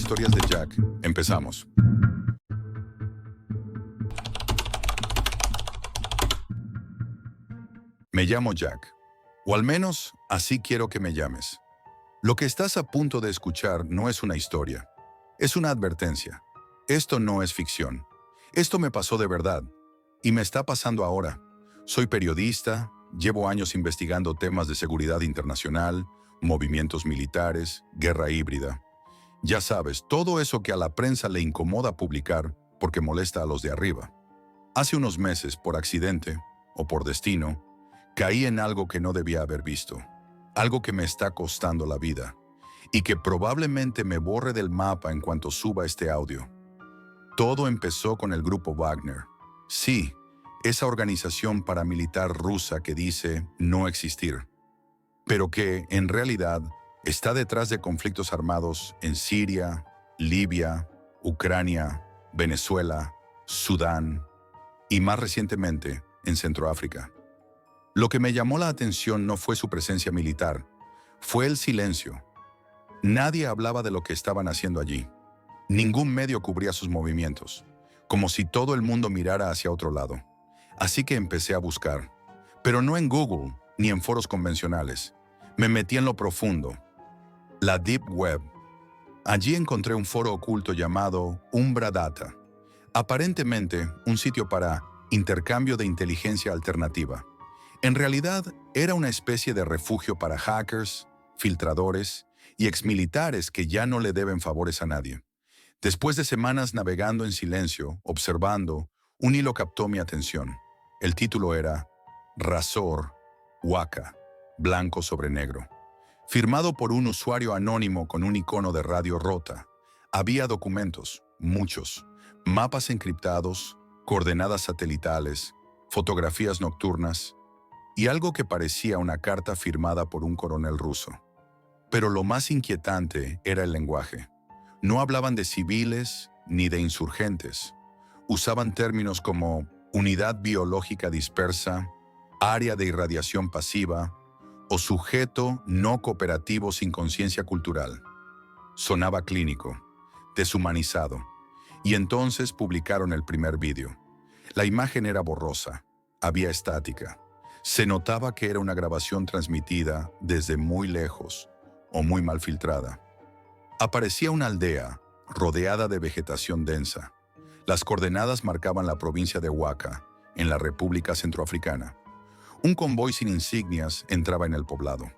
Historias de Jack. Empezamos. Me llamo Jack, o al menos así quiero que me llames. Lo que estás a punto de escuchar no es una historia, es una advertencia. Esto no es ficción. Esto me pasó de verdad, y me está pasando ahora. Soy periodista, llevo años investigando temas de seguridad internacional, movimientos militares, guerra híbrida. Ya sabes, todo eso que a la prensa le incomoda publicar porque molesta a los de arriba. Hace unos meses, por accidente o por destino, caí en algo que no debía haber visto, algo que me está costando la vida y que probablemente me borre del mapa en cuanto suba este audio. Todo empezó con el grupo Wagner. Sí, esa organización paramilitar rusa que dice no existir, pero que, en realidad, está detrás de conflictos armados en Siria, Libia, Ucrania, Venezuela, Sudán y, más recientemente, en Centroáfrica. Lo que me llamó la atención no fue su presencia militar, fue el silencio. Nadie hablaba de lo que estaban haciendo allí. Ningún medio cubría sus movimientos, como si todo el mundo mirara hacia otro lado. Así que empecé a buscar, pero no en Google ni en foros convencionales. Me metí en lo profundo, la Deep Web. Allí encontré un foro oculto llamado Umbra Data, aparentemente un sitio para intercambio de inteligencia alternativa. En realidad, era una especie de refugio para hackers, filtradores y exmilitares que ya no le deben favores a nadie. Después de semanas navegando en silencio, observando, un hilo captó mi atención. El título era Razor, Waka, blanco sobre negro. Firmado por un usuario anónimo con un icono de radio rota. Había documentos, muchos, mapas encriptados, coordenadas satelitales, fotografías nocturnas y algo que parecía una carta firmada por un coronel ruso. Pero lo más inquietante era el lenguaje. No hablaban de civiles ni de insurgentes. Usaban términos como unidad biológica dispersa, área de irradiación pasiva o sujeto no cooperativo sin conciencia cultural. Sonaba clínico, deshumanizado, y entonces publicaron el primer vídeo. La imagen era borrosa, había estática. Se notaba que era una grabación transmitida desde muy lejos o muy mal filtrada. Aparecía una aldea rodeada de vegetación densa. Las coordenadas marcaban la provincia de Waka, en la República Centroafricana. Un convoy sin insignias entraba en el poblado.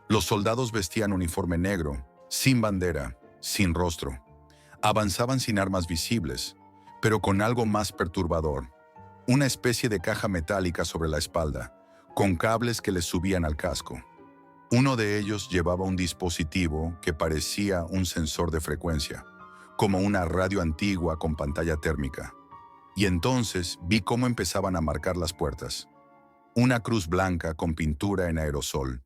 Los soldados vestían uniforme negro, sin bandera, sin rostro. Avanzaban sin armas visibles, pero con algo más perturbador. Una especie de caja metálica sobre la espalda, con cables que les subían al casco. Uno de ellos llevaba un dispositivo que parecía un sensor de frecuencia, como una radio antigua con pantalla térmica. Y entonces vi cómo empezaban a marcar las puertas. Una cruz blanca con pintura en aerosol,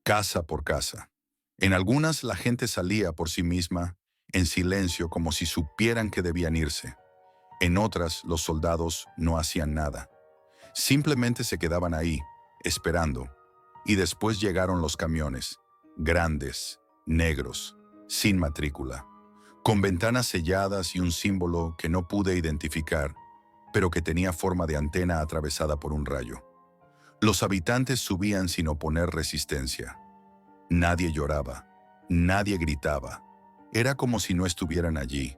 casa por casa. En algunas la gente salía por sí misma, en silencio, como si supieran que debían irse. En otras, los soldados no hacían nada. Simplemente se quedaban ahí, esperando. Y después llegaron los camiones, grandes, negros, sin matrícula, con ventanas selladas y un símbolo que no pude identificar, pero que tenía forma de antena atravesada por un rayo. Los habitantes subían sin oponer resistencia. Nadie lloraba, nadie gritaba. Era como si no estuvieran allí.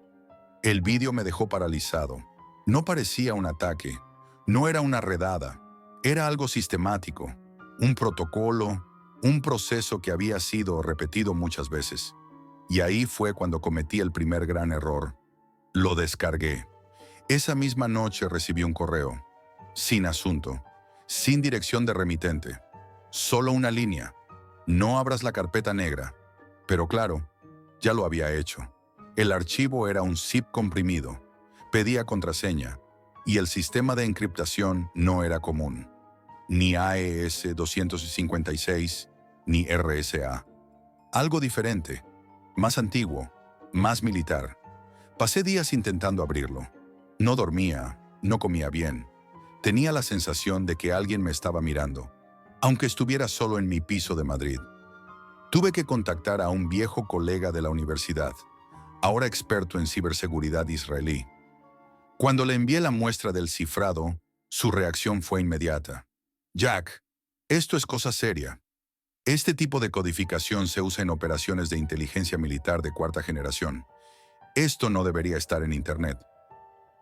El vídeo me dejó paralizado. No parecía un ataque, no era una redada, era algo sistemático, un protocolo, un proceso que había sido repetido muchas veces. Y ahí fue cuando cometí el primer gran error. Lo descargué. Esa misma noche recibí un correo, sin asunto, sin dirección de remitente, solo una línea. No abras la carpeta negra. Pero claro, ya lo había hecho. El archivo era un zip comprimido, pedía contraseña, y el sistema de encriptación no era común. Ni AES 256, ni RSA. Algo diferente, más antiguo, más militar. Pasé días intentando abrirlo. No dormía, no comía bien. Tenía la sensación de que alguien me estaba mirando, aunque estuviera solo en mi piso de Madrid. Tuve que contactar a un viejo colega de la universidad, ahora experto en ciberseguridad israelí. Cuando le envié la muestra del cifrado, su reacción fue inmediata. Jack, esto es cosa seria. Este tipo de codificación se usa en operaciones de inteligencia militar de cuarta generación. Esto no debería estar en Internet.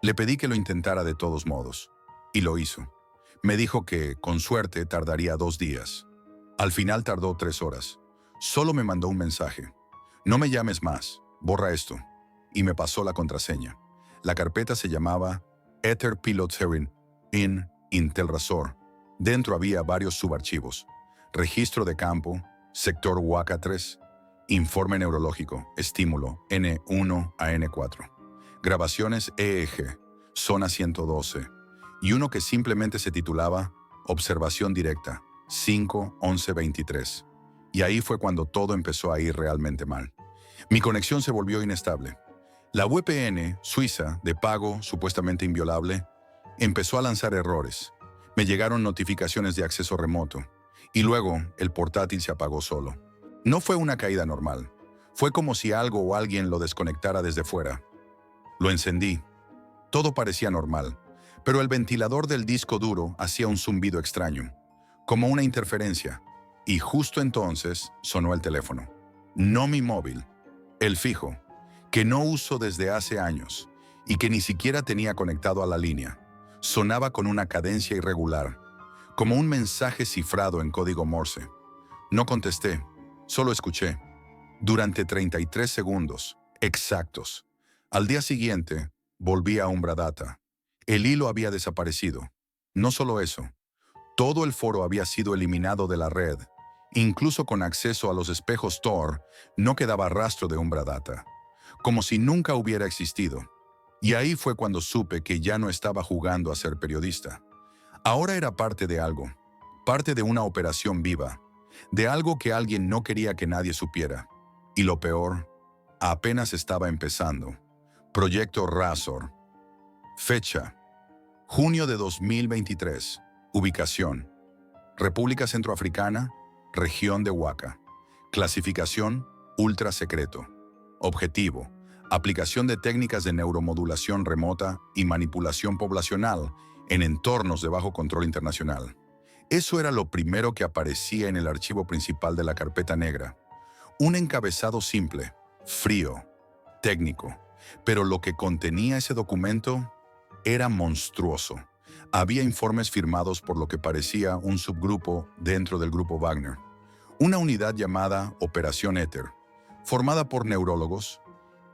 Le pedí que lo intentara de todos modos, y lo hizo. Me dijo que, con suerte, tardaría 2 días. Al final tardó 3 horas. Solo me mandó un mensaje. No me llames más, borra esto. Y me pasó la contraseña. La carpeta se llamaba Ether Pilot Hearing in Intel Razor. Dentro había varios subarchivos. Registro de campo, sector WACA 3, informe neurológico, estímulo N1 a N4, grabaciones EEG, zona 112, y uno que simplemente se titulaba Observación Directa, 5-11-23. Y ahí fue cuando todo empezó a ir realmente mal. Mi conexión se volvió inestable. La VPN suiza, de pago supuestamente inviolable, empezó a lanzar errores. Me llegaron notificaciones de acceso remoto. Y luego, el portátil se apagó solo. No fue una caída normal. Fue como si algo o alguien lo desconectara desde fuera. Lo encendí. Todo parecía normal, pero el ventilador del disco duro hacía un zumbido extraño, como una interferencia. Y justo entonces sonó el teléfono. No mi móvil, el fijo, que no uso desde hace años y que ni siquiera tenía conectado a la línea. Sonaba con una cadencia irregular, como un mensaje cifrado en código Morse. No contesté, solo escuché. Durante 33 segundos, exactos. Al día siguiente, volví a Umbradata. El hilo había desaparecido. No solo eso, todo el foro había sido eliminado de la red. Incluso con acceso a los espejos Tor, no quedaba rastro de Umbradata, como si nunca hubiera existido. Y ahí fue cuando supe que ya no estaba jugando a ser periodista. Ahora era parte de algo, parte de una operación viva, de algo que alguien no quería que nadie supiera. Y lo peor, apenas estaba empezando. Proyecto Razor. Fecha: junio de 2023. Ubicación: República Centroafricana, región de Huaca. Clasificación: ultra secreto. Objetivo: aplicación de técnicas de neuromodulación remota y manipulación poblacional en entornos de bajo control internacional. Eso era lo primero que aparecía en el archivo principal de la carpeta negra. Un encabezado simple, frío, técnico, pero lo que contenía ese documento era monstruoso. Había informes firmados por lo que parecía un subgrupo dentro del grupo Wagner, una unidad llamada Operación Éter, formada por neurólogos,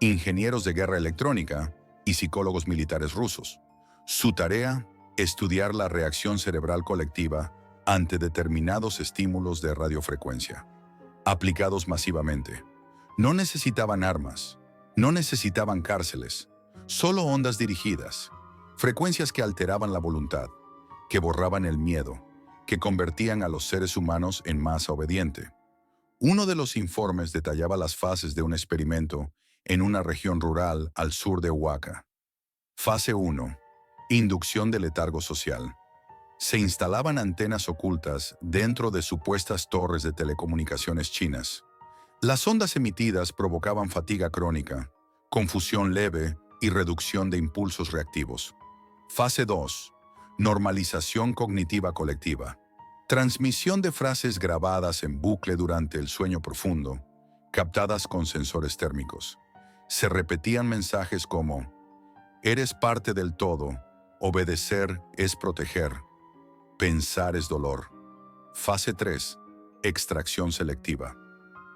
ingenieros de guerra electrónica y psicólogos militares rusos. Su tarea: estudiar la reacción cerebral colectiva ante determinados estímulos de radiofrecuencia, aplicados masivamente. No necesitaban armas, no necesitaban cárceles, solo ondas dirigidas, frecuencias que alteraban la voluntad, que borraban el miedo, que convertían a los seres humanos en masa obediente. Uno de los informes detallaba las fases de un experimento en una región rural al sur de Huaca. Fase 1. Inducción de letargo social. Se instalaban antenas ocultas dentro de supuestas torres de telecomunicaciones chinas. Las ondas emitidas provocaban fatiga crónica, confusión leve y reducción de impulsos reactivos. Fase 2. Normalización cognitiva colectiva. Transmisión de frases grabadas en bucle durante el sueño profundo, captadas con sensores térmicos. Se repetían mensajes como: eres parte del todo, obedecer es proteger, pensar es dolor. Fase 3. Extracción selectiva.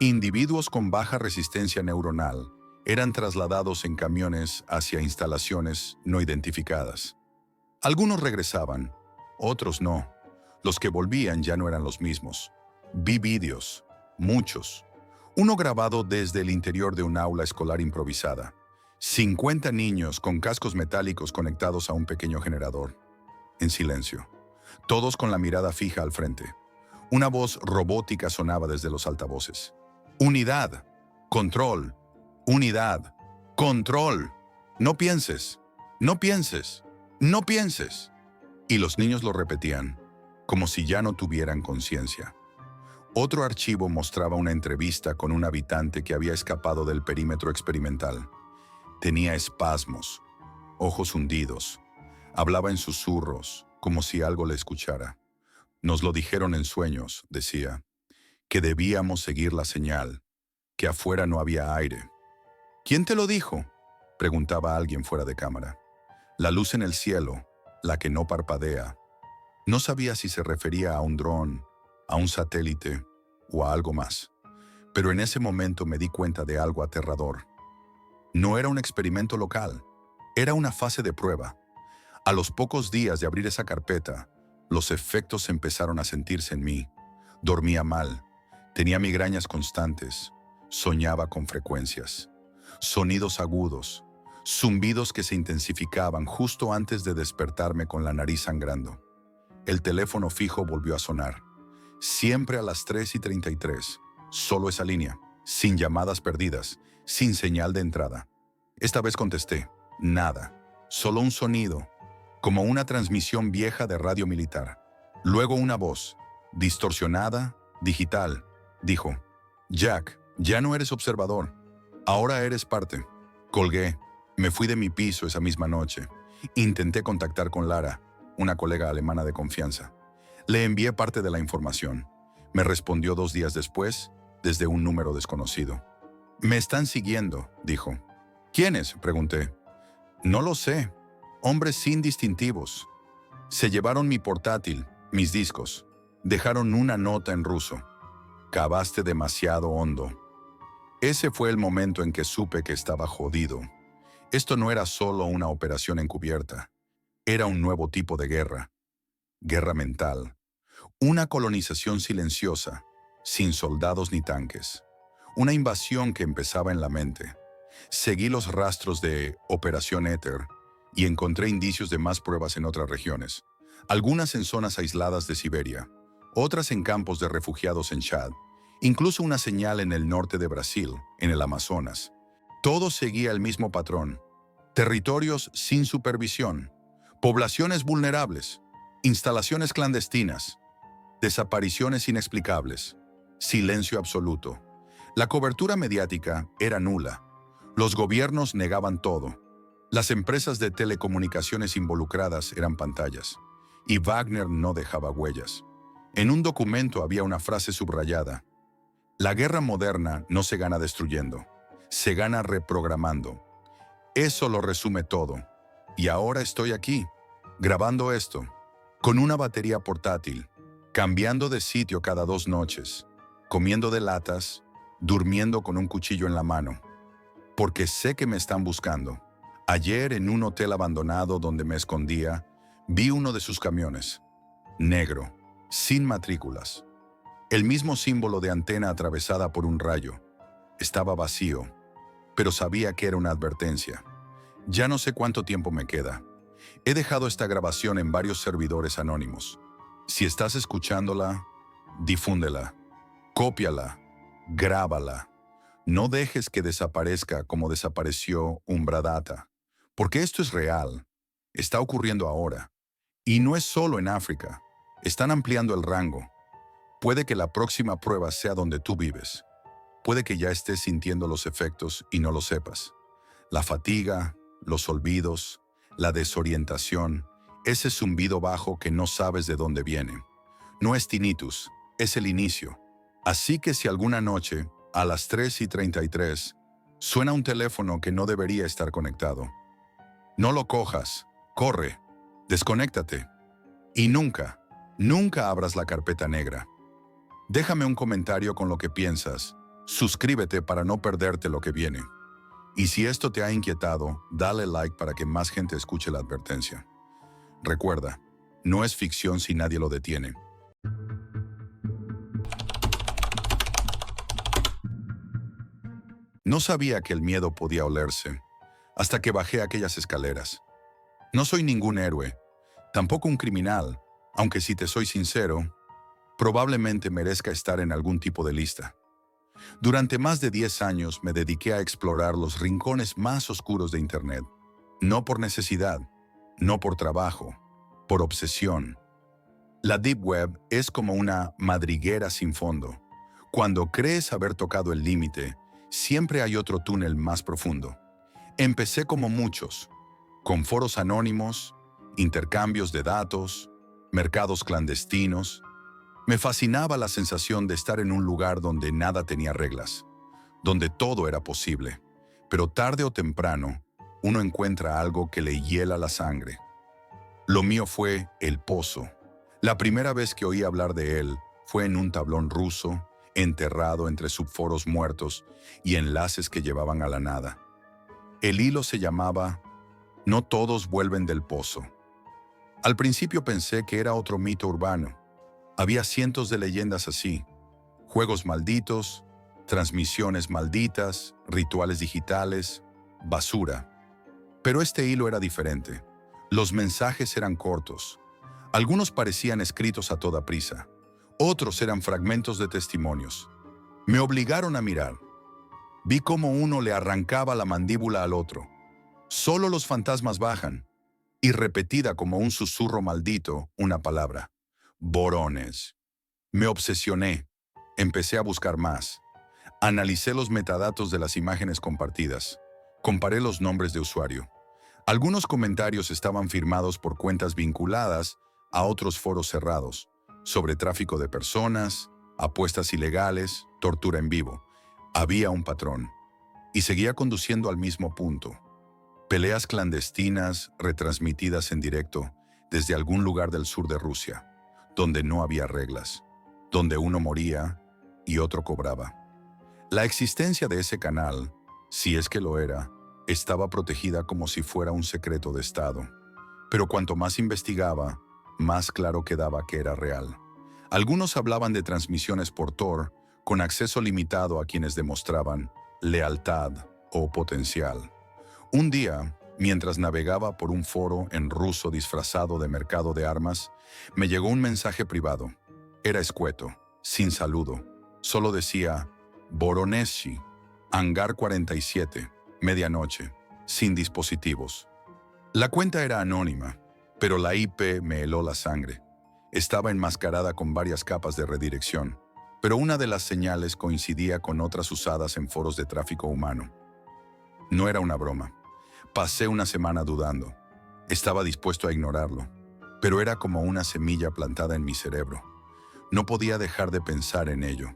Individuos con baja resistencia neuronal eran trasladados en camiones hacia instalaciones no identificadas. Algunos regresaban, otros no. Los que volvían ya no eran los mismos. Vi vídeos, muchos. Uno grabado desde el interior de un aula escolar improvisada. 50 niños con cascos metálicos conectados a un pequeño generador. En silencio. Todos con la mirada fija al frente. Una voz robótica sonaba desde los altavoces. Unidad, control, unidad, control. No pienses, no pienses, no pienses. Y los niños lo repetían, como si ya no tuvieran conciencia. Otro archivo mostraba una entrevista con un habitante que había escapado del perímetro experimental. Tenía espasmos, ojos hundidos. Hablaba en susurros, como si algo le escuchara. Nos lo dijeron en sueños, decía, que debíamos seguir la señal, que afuera no había aire. ¿Quién te lo dijo?, preguntaba alguien fuera de cámara. La luz en el cielo, la que no parpadea. No sabía si se refería a un dron, a un satélite o a algo más. Pero en ese momento me di cuenta de algo aterrador. No era un experimento local, era una fase de prueba. A los pocos días de abrir esa carpeta, los efectos empezaron a sentirse en mí. Dormía mal, tenía migrañas constantes, soñaba con frecuencias, sonidos agudos, zumbidos que se intensificaban justo antes de despertarme con la nariz sangrando. El teléfono fijo volvió a sonar, siempre a las 3:33, solo esa línea, sin llamadas perdidas, sin señal de entrada. Esta vez contesté, nada, solo un sonido, como una transmisión vieja de radio militar. Luego una voz, distorsionada, digital, dijo, Jack, ya no eres observador, ahora eres parte. Colgué, me fui de mi piso esa misma noche. Intenté contactar con Lara, una colega alemana de confianza. Le envié parte de la información. Me respondió 2 días después, desde un número desconocido. Me están siguiendo, dijo. ¿Quiénes?, pregunté. No lo sé. Hombres sin distintivos. Se llevaron mi portátil, mis discos. Dejaron una nota en ruso. Cavaste demasiado hondo. Ese fue el momento en que supe que estaba jodido. Esto no era solo una operación encubierta. Era un nuevo tipo de guerra. Guerra mental. Una colonización silenciosa, sin soldados ni tanques. Una invasión que empezaba en la mente. Seguí los rastros de Operación Éter y encontré indicios de más pruebas en otras regiones. Algunas en zonas aisladas de Siberia, otras en campos de refugiados en Chad, incluso una señal en el norte de Brasil, en el Amazonas. Todo seguía el mismo patrón. Territorios sin supervisión, poblaciones vulnerables, instalaciones clandestinas, desapariciones inexplicables, silencio absoluto. La cobertura mediática era nula. Los gobiernos negaban todo. Las empresas de telecomunicaciones involucradas eran pantallas. Y Wagner no dejaba huellas. En un documento había una frase subrayada. La guerra moderna no se gana destruyendo, se gana reprogramando. Eso lo resume todo. Y ahora estoy aquí, grabando esto, con una batería portátil, cambiando de sitio cada 2 noches, comiendo de latas, durmiendo con un cuchillo en la mano. Porque sé que me están buscando. Ayer, en un hotel abandonado donde me escondía, vi uno de sus camiones, negro, sin matrículas. El mismo símbolo de antena atravesada por un rayo. Estaba vacío, pero sabía que era una advertencia. Ya no sé cuánto tiempo me queda. He dejado esta grabación en varios servidores anónimos. Si estás escuchándola, difúndela, cópiala, grábala. No dejes que desaparezca como desapareció Umbradata, porque esto es real. Está ocurriendo ahora. Y no es solo en África. Están ampliando el rango. Puede que la próxima prueba sea donde tú vives. Puede que ya estés sintiendo los efectos y no lo sepas. La fatiga, los olvidos, la desorientación, ese zumbido bajo que no sabes de dónde viene. No es tinnitus, es el inicio. Así que si alguna noche, a las 3:33, suena un teléfono que no debería estar conectado, no lo cojas, corre, desconéctate. Y nunca, nunca abras la carpeta negra. Déjame un comentario con lo que piensas. Suscríbete para no perderte lo que viene. Y si esto te ha inquietado, dale like para que más gente escuche la advertencia. Recuerda, no es ficción si nadie lo detiene. No sabía que el miedo podía olerse, hasta que bajé aquellas escaleras. No soy ningún héroe, tampoco un criminal, aunque si te soy sincero, probablemente merezca estar en algún tipo de lista. Durante más de 10 años me dediqué a explorar los rincones más oscuros de Internet. No por necesidad, no por trabajo, por obsesión. La Deep Web es como una madriguera sin fondo. Cuando crees haber tocado el límite, siempre hay otro túnel más profundo. Empecé como muchos, con foros anónimos, intercambios de datos, mercados clandestinos. Me fascinaba la sensación de estar en un lugar donde nada tenía reglas, donde todo era posible. Pero tarde o temprano, uno encuentra algo que le hiela la sangre. Lo mío fue el pozo. La primera vez que oí hablar de él fue en un tablón ruso, enterrado entre subforos muertos y enlaces que llevaban a la nada. El hilo se llamaba "No todos vuelven del pozo". Al principio pensé que era otro mito urbano. Había cientos de leyendas así: juegos malditos, transmisiones malditas, rituales digitales, basura. Pero este hilo era diferente. Los mensajes eran cortos. Algunos parecían escritos a toda prisa. Otros eran fragmentos de testimonios. Me obligaron a mirar. Vi cómo uno le arrancaba la mandíbula al otro. Solo los fantasmas bajan. Y repetida como un susurro maldito, una palabra: Vorones. Me obsesioné. Empecé a buscar más. Analicé los metadatos de las imágenes compartidas. Comparé los nombres de usuario. Algunos comentarios estaban firmados por cuentas vinculadas a otros foros cerrados, sobre tráfico de personas, apuestas ilegales, tortura en vivo. Había un patrón. Y seguía conduciendo al mismo punto. Peleas clandestinas retransmitidas en directo desde algún lugar del sur de Rusia, donde no había reglas, donde uno moría y otro cobraba. La existencia de ese canal, si es que lo era, estaba protegida como si fuera un secreto de Estado. Pero cuanto más investigaba, más claro quedaba que era real. Algunos hablaban de transmisiones por Tor, con acceso limitado a quienes demostraban lealtad o potencial. Un día, mientras navegaba por un foro en ruso disfrazado de mercado de armas, me llegó un mensaje privado. Era escueto, sin saludo. Solo decía: Voronezhsky, Hangar 47, medianoche, sin dispositivos. La cuenta era anónima, pero la IP me heló la sangre. Estaba enmascarada con varias capas de redirección, pero una de las señales coincidía con otras usadas en foros de tráfico humano. No era una broma. Pasé una semana dudando. Estaba dispuesto a ignorarlo, pero era como una semilla plantada en mi cerebro. No podía dejar de pensar en ello.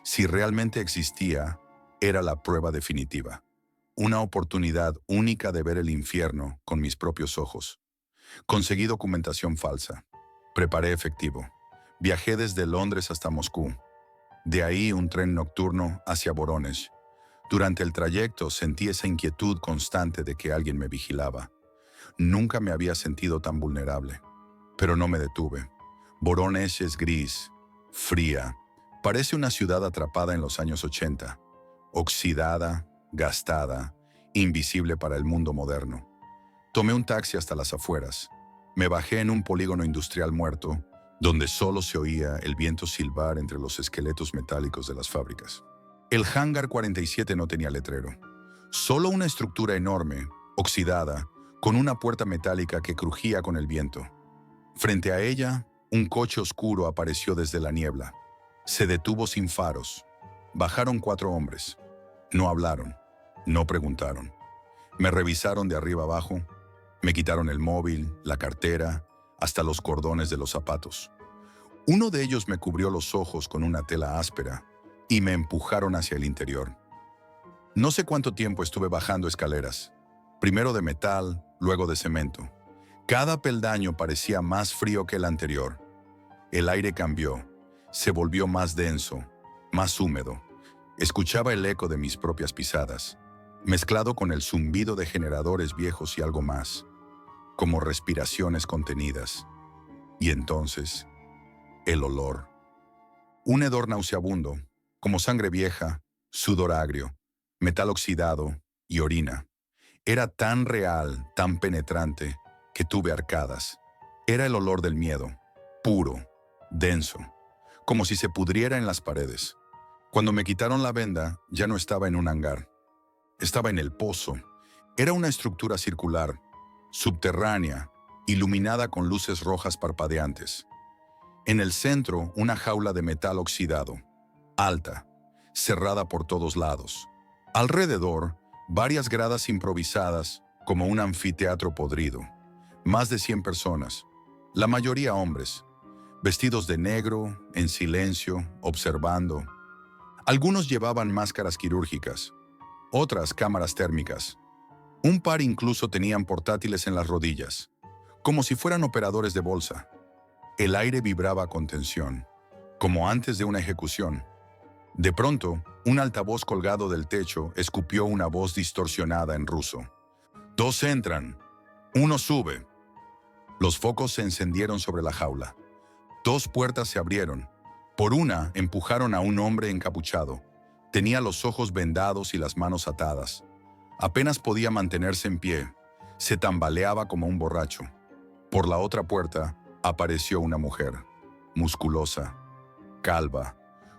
Si realmente existía, era la prueba definitiva. Una oportunidad única de ver el infierno con mis propios ojos. Conseguí documentación falsa. Preparé efectivo. Viajé desde Londres hasta Moscú. De ahí un tren nocturno hacia Vorónezh. Durante el trayecto sentí esa inquietud constante de que alguien me vigilaba. Nunca me había sentido tan vulnerable. Pero no me detuve. Vorónezh es gris, fría. Parece una ciudad atrapada en los años 80. Oxidada, gastada, invisible para el mundo moderno. Tomé un taxi hasta las afueras. Me bajé en un polígono industrial muerto, donde solo se oía el viento silbar entre los esqueletos metálicos de las fábricas. El Hangar 47 no tenía letrero. Solo una estructura enorme, oxidada, con una puerta metálica que crujía con el viento. Frente a ella, un coche oscuro apareció desde la niebla. Se detuvo sin faros. Bajaron 4 hombres. No hablaron, no preguntaron. Me revisaron de arriba abajo, me quitaron el móvil, la cartera, hasta los cordones de los zapatos. Uno de ellos me cubrió los ojos con una tela áspera y me empujaron hacia el interior. No sé cuánto tiempo estuve bajando escaleras, primero de metal, luego de cemento. Cada peldaño parecía más frío que el anterior. El aire cambió, se volvió más denso, más húmedo. Escuchaba el eco de mis propias pisadas, mezclado con el zumbido de generadores viejos y algo más, como respiraciones contenidas. Y entonces, el olor. Un hedor nauseabundo, como sangre vieja, sudor agrio, metal oxidado y orina. Era tan real, tan penetrante, que tuve arcadas. Era el olor del miedo, puro, denso, como si se pudriera en las paredes. Cuando me quitaron la venda, ya no estaba en un hangar. Estaba en el pozo. Era una estructura circular, subterránea, iluminada con luces rojas parpadeantes. En el centro, una jaula de metal oxidado, alta, cerrada por todos lados. Alrededor, Varias gradas improvisadas, como un anfiteatro podrido. Más de 100 personas, la mayoría hombres, vestidos de negro, en silencio, observando. Algunos llevaban máscaras quirúrgicas, otras cámaras térmicas. Un par incluso tenían portátiles en las rodillas, como si fueran operadores de bolsa. El aire vibraba con tensión, como antes de una ejecución. De pronto, un altavoz colgado del techo escupió una voz distorsionada en ruso. «Dos entran, uno sube». Los focos se encendieron sobre la jaula. Dos puertas se abrieron. Por una empujaron a un hombre encapuchado. Tenía los ojos vendados y las manos atadas. Apenas podía mantenerse en pie. Se tambaleaba como un borracho. Por la otra puerta apareció una mujer, musculosa, calva,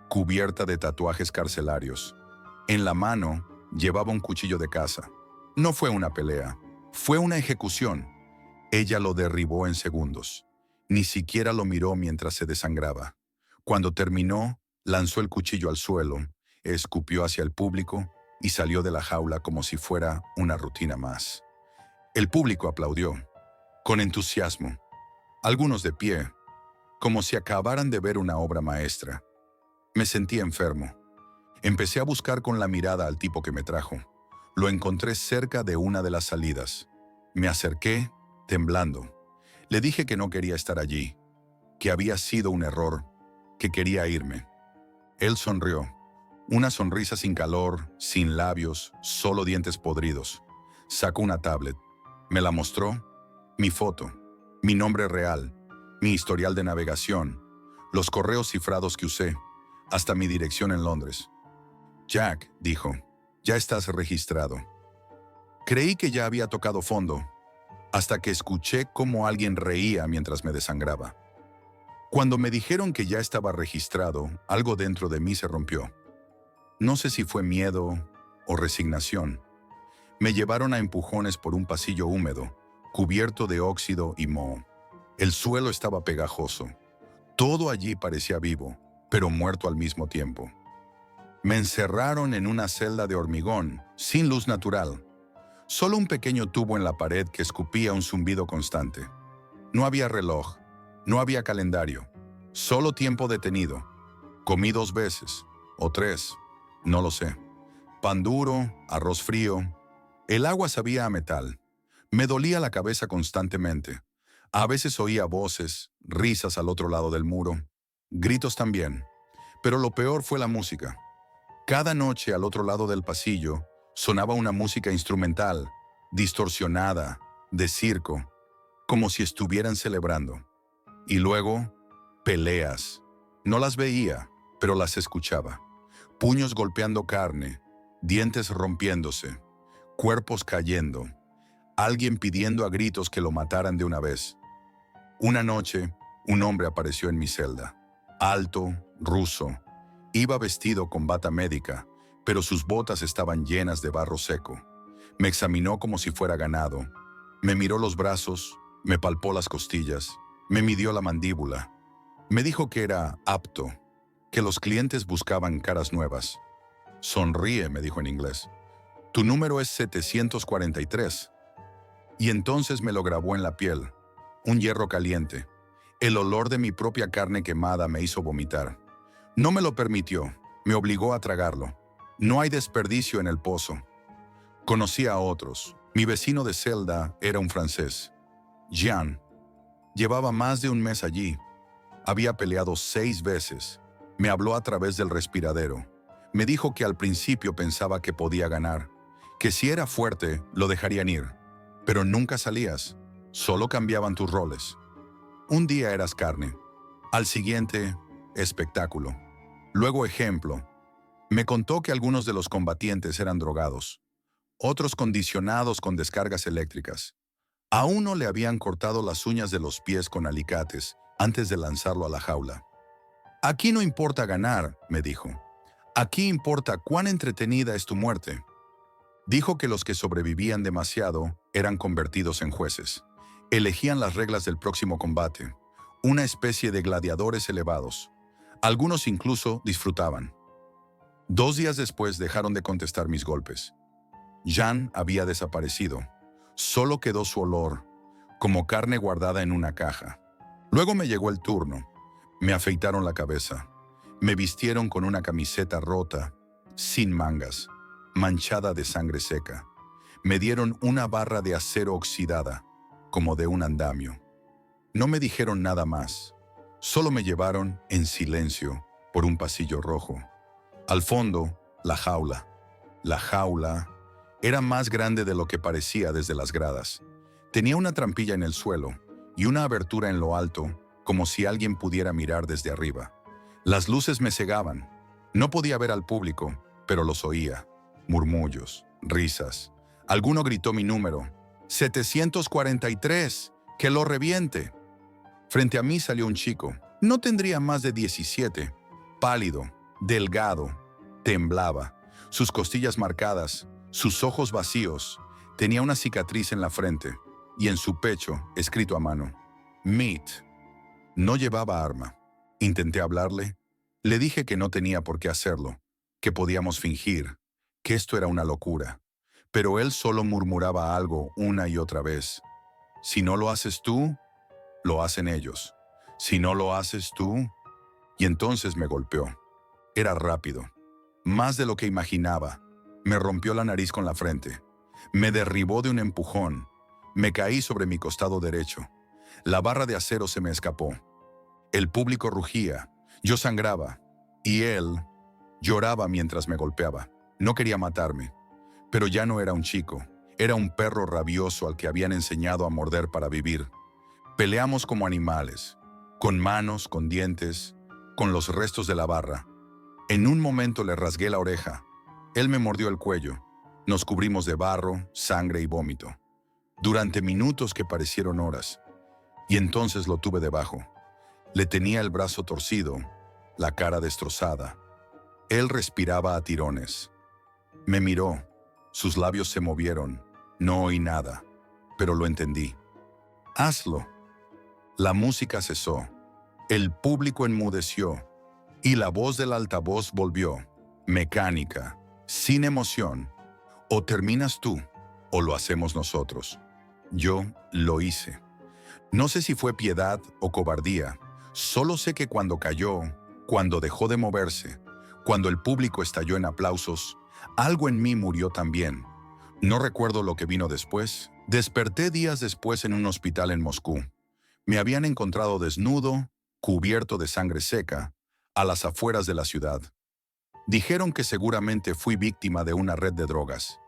cubierta de tatuajes carcelarios. En la mano llevaba un cuchillo de caza. No fue una pelea, fue una ejecución. Ella lo derribó en segundos. Ni siquiera lo miró mientras se desangraba. Cuando terminó, lanzó el cuchillo al suelo, escupió hacia el público y salió de la jaula como si fuera una rutina más. El público aplaudió, con entusiasmo, algunos de pie, como si acabaran de ver una obra maestra. Me sentí enfermo. Empecé a buscar con la mirada al tipo que me trajo. Lo encontré cerca de una de las salidas. Me acerqué, temblando. Le dije que no quería estar allí, que había sido un error, que quería irme. Él sonrió. Una sonrisa sin calor, sin labios, solo dientes podridos. Sacó una tablet. Me la mostró. Mi foto, mi nombre real, mi historial de navegación, los correos cifrados que usé, hasta mi dirección en Londres. «Jack», dijo, «ya estás registrado». Creí que ya había tocado fondo, hasta que escuché cómo alguien reía mientras me desangraba. Cuando me dijeron que ya estaba registrado, algo dentro de mí se rompió. No sé si fue miedo o resignación. Me llevaron a empujones por un pasillo húmedo, cubierto de óxido y moho. El suelo estaba pegajoso. Todo allí parecía vivo, pero muerto al mismo tiempo. Me encerraron en una celda de hormigón, sin luz natural. Solo un pequeño tubo en la pared que escupía un zumbido constante. No había reloj, no había calendario, solo tiempo detenido. Comí 2 veces, o 3, no lo sé. Pan duro, arroz frío. El agua sabía a metal. Me dolía la cabeza constantemente. A veces oía voces, risas al otro lado del muro, gritos también. Pero lo peor fue la música. Cada noche al otro lado del pasillo sonaba una música instrumental, distorsionada, de circo, como si estuvieran celebrando. Y luego, peleas. No las veía, pero las escuchaba. Puños golpeando carne, dientes rompiéndose, cuerpos cayendo. Alguien pidiendo a gritos que lo mataran de una vez. Una noche, un hombre apareció en mi celda. Alto, ruso. Iba vestido con bata médica, pero sus botas estaban llenas de barro seco. Me examinó como si fuera ganado. Me miró los brazos, me palpó las costillas, me midió la mandíbula. Me dijo que era apto, que los clientes buscaban caras nuevas. «Sonríe», me dijo en inglés. «Tu número es 743». Y entonces me lo grabó en la piel, un hierro caliente. El olor de mi propia carne quemada me hizo vomitar. No me lo permitió, me obligó a tragarlo. No hay desperdicio en el pozo. Conocí a otros. Mi vecino de celda era un francés, Jean. Llevaba más de un mes allí. Había peleado 6 veces. Me habló a través del respiradero. Me dijo que al principio pensaba que podía ganar, que si era fuerte lo dejarían ir. Pero nunca salías, solo cambiaban tus roles. Un día eras carne, al siguiente, espectáculo. Luego ejemplo. Me contó que algunos de los combatientes eran drogados, otros condicionados con descargas eléctricas. A uno le habían cortado las uñas de los pies con alicates antes de lanzarlo a la jaula. «Aquí no importa ganar», me dijo. «Aquí importa cuán entretenida es tu muerte». Dijo que los que sobrevivían demasiado eran convertidos en jueces. Elegían las reglas del próximo combate, una especie de gladiadores elevados. Algunos incluso disfrutaban. 2 días después dejaron de contestar mis golpes. Jan había desaparecido. Solo quedó su olor, como carne guardada en una caja. Luego me llegó el turno. Me afeitaron la cabeza. Me vistieron con una camiseta rota, sin mangas, manchada de sangre seca. Me dieron una barra de acero oxidada, como de un andamio. No me dijeron nada más. Solo me llevaron en silencio por un pasillo rojo. Al fondo, la jaula. La jaula era más grande de lo que parecía desde las gradas. Tenía una trampilla en el suelo y una abertura en lo alto, como si alguien pudiera mirar desde arriba. Las luces me cegaban. No podía ver al público, pero los oía. Murmullos, risas. Alguno gritó mi número. 743, ¡que lo reviente! Frente a mí salió un chico. No tendría más de 17. Pálido, delgado, temblaba. Sus costillas marcadas, sus ojos vacíos. Tenía una cicatriz en la frente y en su pecho, escrito a mano. Meat. No llevaba arma. Intenté hablarle. Le dije que no tenía por qué hacerlo, que podíamos fingir, que esto era una locura. Pero él solo murmuraba algo una y otra vez. Si no lo haces tú, lo hacen ellos. Si no lo haces tú... Y entonces me golpeó. Era rápido. Más de lo que imaginaba. Me rompió la nariz con la frente. Me derribó de un empujón. Me caí sobre mi costado derecho. La barra de acero se me escapó. El público rugía. Yo sangraba. Y él lloraba mientras me golpeaba. No quería matarme. Pero ya no era un chico. Era un perro rabioso al que habían enseñado a morder para vivir. Peleamos como animales. Con manos, con dientes, con los restos de la barra. En un momento le rasgué la oreja. Él me mordió el cuello. Nos cubrimos de barro, sangre y vómito. Durante minutos que parecieron horas. Y entonces lo tuve debajo. Le tenía el brazo torcido, la cara destrozada. Él respiraba a tirones. Me miró. Sus labios se movieron. No oí nada, pero lo entendí. Hazlo. La música cesó. El público enmudeció. Y la voz del altavoz volvió. Mecánica, sin emoción. O terminas tú, o lo hacemos nosotros. Yo lo hice. No sé si fue piedad o cobardía. Solo sé que cuando cayó, cuando dejó de moverse, cuando el público estalló en aplausos, algo en mí murió también. No recuerdo lo que vino después. Desperté días después en un hospital en Moscú. Me habían encontrado desnudo, cubierto de sangre seca, a las afueras de la ciudad. Dijeron que seguramente fui víctima de una red de drogas,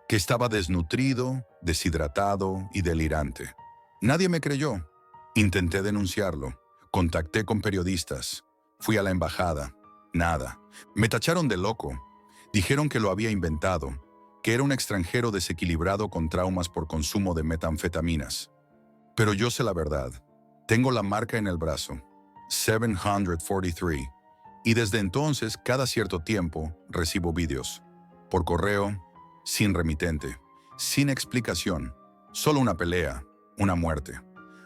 que estaba desnutrido, deshidratado y delirante. Nadie me creyó. Intenté denunciarlo. Contacté con periodistas. Fui a la embajada. Nada. Me tacharon de loco. Dijeron que lo había inventado, que era un extranjero desequilibrado con traumas por consumo de metanfetaminas. Pero yo sé la verdad. Tengo la marca en el brazo. 743. Y desde entonces, cada cierto tiempo, recibo vídeos. Por correo, sin remitente, sin explicación. Solo una pelea, una muerte.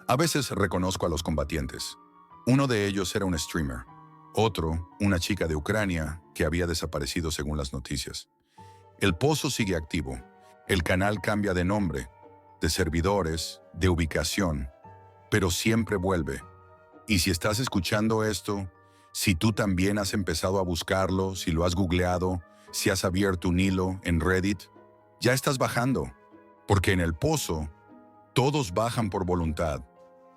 A veces reconozco a los combatientes. Uno de ellos era un streamer. Otro, una chica de Ucrania que había desaparecido según las noticias. El pozo sigue activo. El canal cambia de nombre, de servidores, de ubicación, pero siempre vuelve. Y si estás escuchando esto, si tú también has empezado a buscarlo, si lo has googleado, si has abierto un hilo en Reddit, ya estás bajando. Porque en el pozo, todos bajan por voluntad,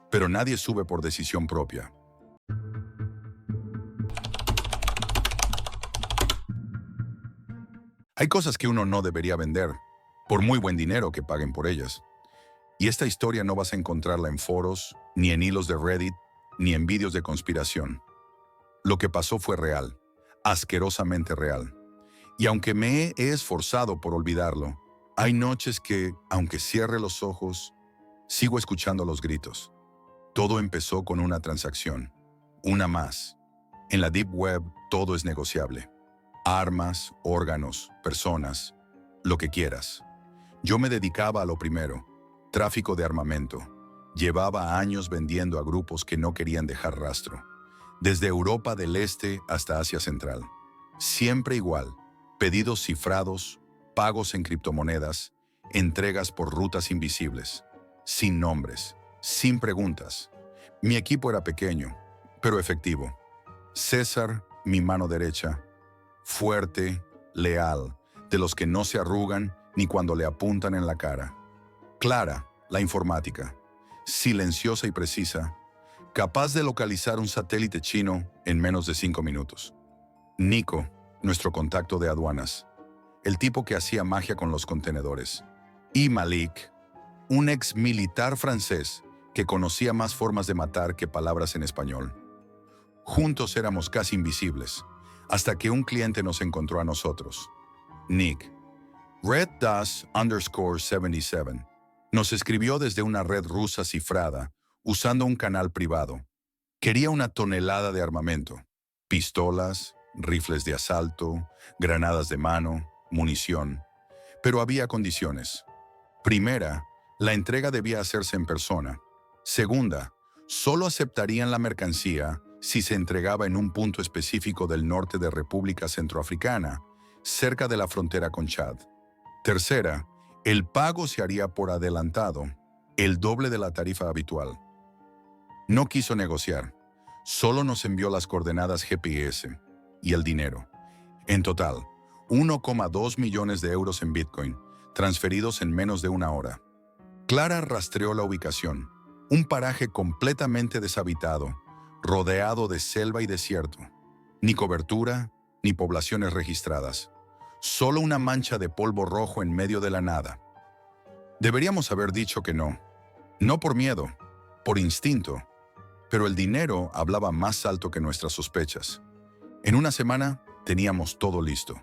pero nadie sube por decisión propia. Hay cosas que uno no debería vender, por muy buen dinero que paguen por ellas. Y esta historia no vas a encontrarla en foros, ni en hilos de Reddit, ni en vídeos de conspiración. Lo que pasó fue real, asquerosamente real. Y aunque me he esforzado por olvidarlo, hay noches que, aunque cierre los ojos, sigo escuchando los gritos. Todo empezó con una transacción, una más. En la Deep Web todo es negociable. Armas, órganos, personas, lo que quieras. Yo me dedicaba a lo primero, tráfico de armamento. Llevaba años vendiendo a grupos que no querían dejar rastro. Desde Europa del Este hasta Asia Central. Siempre igual, pedidos cifrados, pagos en criptomonedas, entregas por rutas invisibles, sin nombres, sin preguntas. Mi equipo era pequeño, pero efectivo. César, mi mano derecha, fuerte, leal, de los que no se arrugan ni cuando le apuntan en la cara. Clara, la informática, silenciosa y precisa, capaz de localizar un satélite chino en menos de 5 minutos. Nico, nuestro contacto de aduanas, el tipo que hacía magia con los contenedores. Y Malik, un ex militar francés que conocía más formas de matar que palabras en español. Juntos éramos casi invisibles, hasta que un cliente nos encontró a nosotros. Nick, Red-77, nos escribió desde una red rusa cifrada, usando un canal privado. Quería 1 tonelada de armamento, pistolas, rifles de asalto, granadas de mano, munición. Pero había condiciones. Primera, la entrega debía hacerse en persona. Segunda, solo aceptarían la mercancía si se entregaba en un punto específico del norte de República Centroafricana, cerca de la frontera con Chad. Tercera, el pago se haría por adelantado, el doble de la tarifa habitual. No quiso negociar, solo nos envió las coordenadas GPS y el dinero. En total, 1,2 millones de euros en Bitcoin, transferidos en menos de 1 hora. Clara rastreó la ubicación, un paraje completamente deshabitado, rodeado de selva y desierto. Ni cobertura, ni poblaciones registradas. Solo una mancha de polvo rojo en medio de la nada. Deberíamos haber dicho que no. No por miedo, por instinto. Pero el dinero hablaba más alto que nuestras sospechas. En 1 semana teníamos todo listo.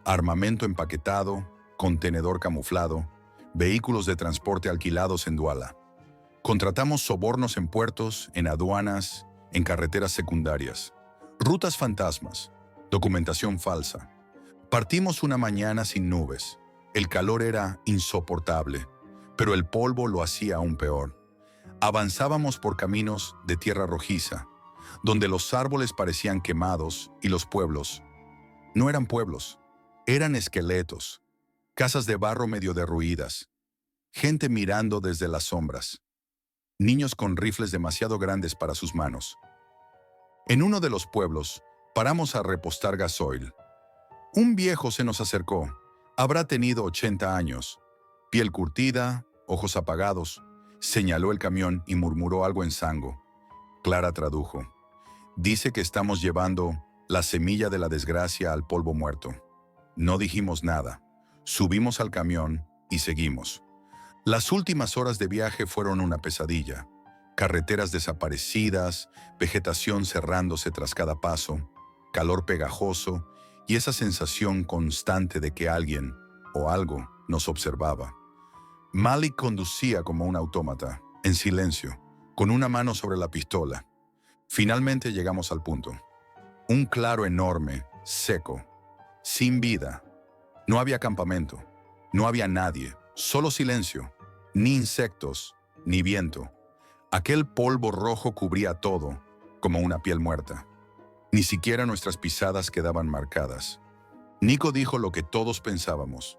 Armamento empaquetado, contenedor camuflado, vehículos de transporte alquilados en Duala. Contratamos sobornos en puertos, en aduanas, en carreteras secundarias. Rutas fantasmas, documentación falsa. Partimos una mañana sin nubes. El calor era insoportable, pero el polvo lo hacía aún peor. Avanzábamos por caminos de tierra rojiza, donde los árboles parecían quemados y los pueblos no eran pueblos, eran esqueletos, casas de barro medio derruidas, gente mirando desde las sombras, niños con rifles demasiado grandes para sus manos. En uno de los pueblos, paramos a repostar gasoil. Un viejo se nos acercó. Habrá tenido 80 años. Piel curtida, ojos apagados. Señaló el camión y murmuró algo en sango. Clara tradujo. Dice que estamos llevando la semilla de la desgracia al polvo muerto. No dijimos nada. Subimos al camión y seguimos. Las últimas horas de viaje fueron una pesadilla. Carreteras desaparecidas, vegetación cerrándose tras cada paso, calor pegajoso y esa sensación constante de que alguien o algo nos observaba. Malik conducía como un autómata, en silencio, con una mano sobre la pistola. Finalmente llegamos al punto. Un claro enorme, seco, sin vida. No había campamento, no había nadie, solo silencio, ni insectos, ni viento. Aquel polvo rojo cubría todo, como una piel muerta. Ni siquiera nuestras pisadas quedaban marcadas. Nico dijo lo que todos pensábamos.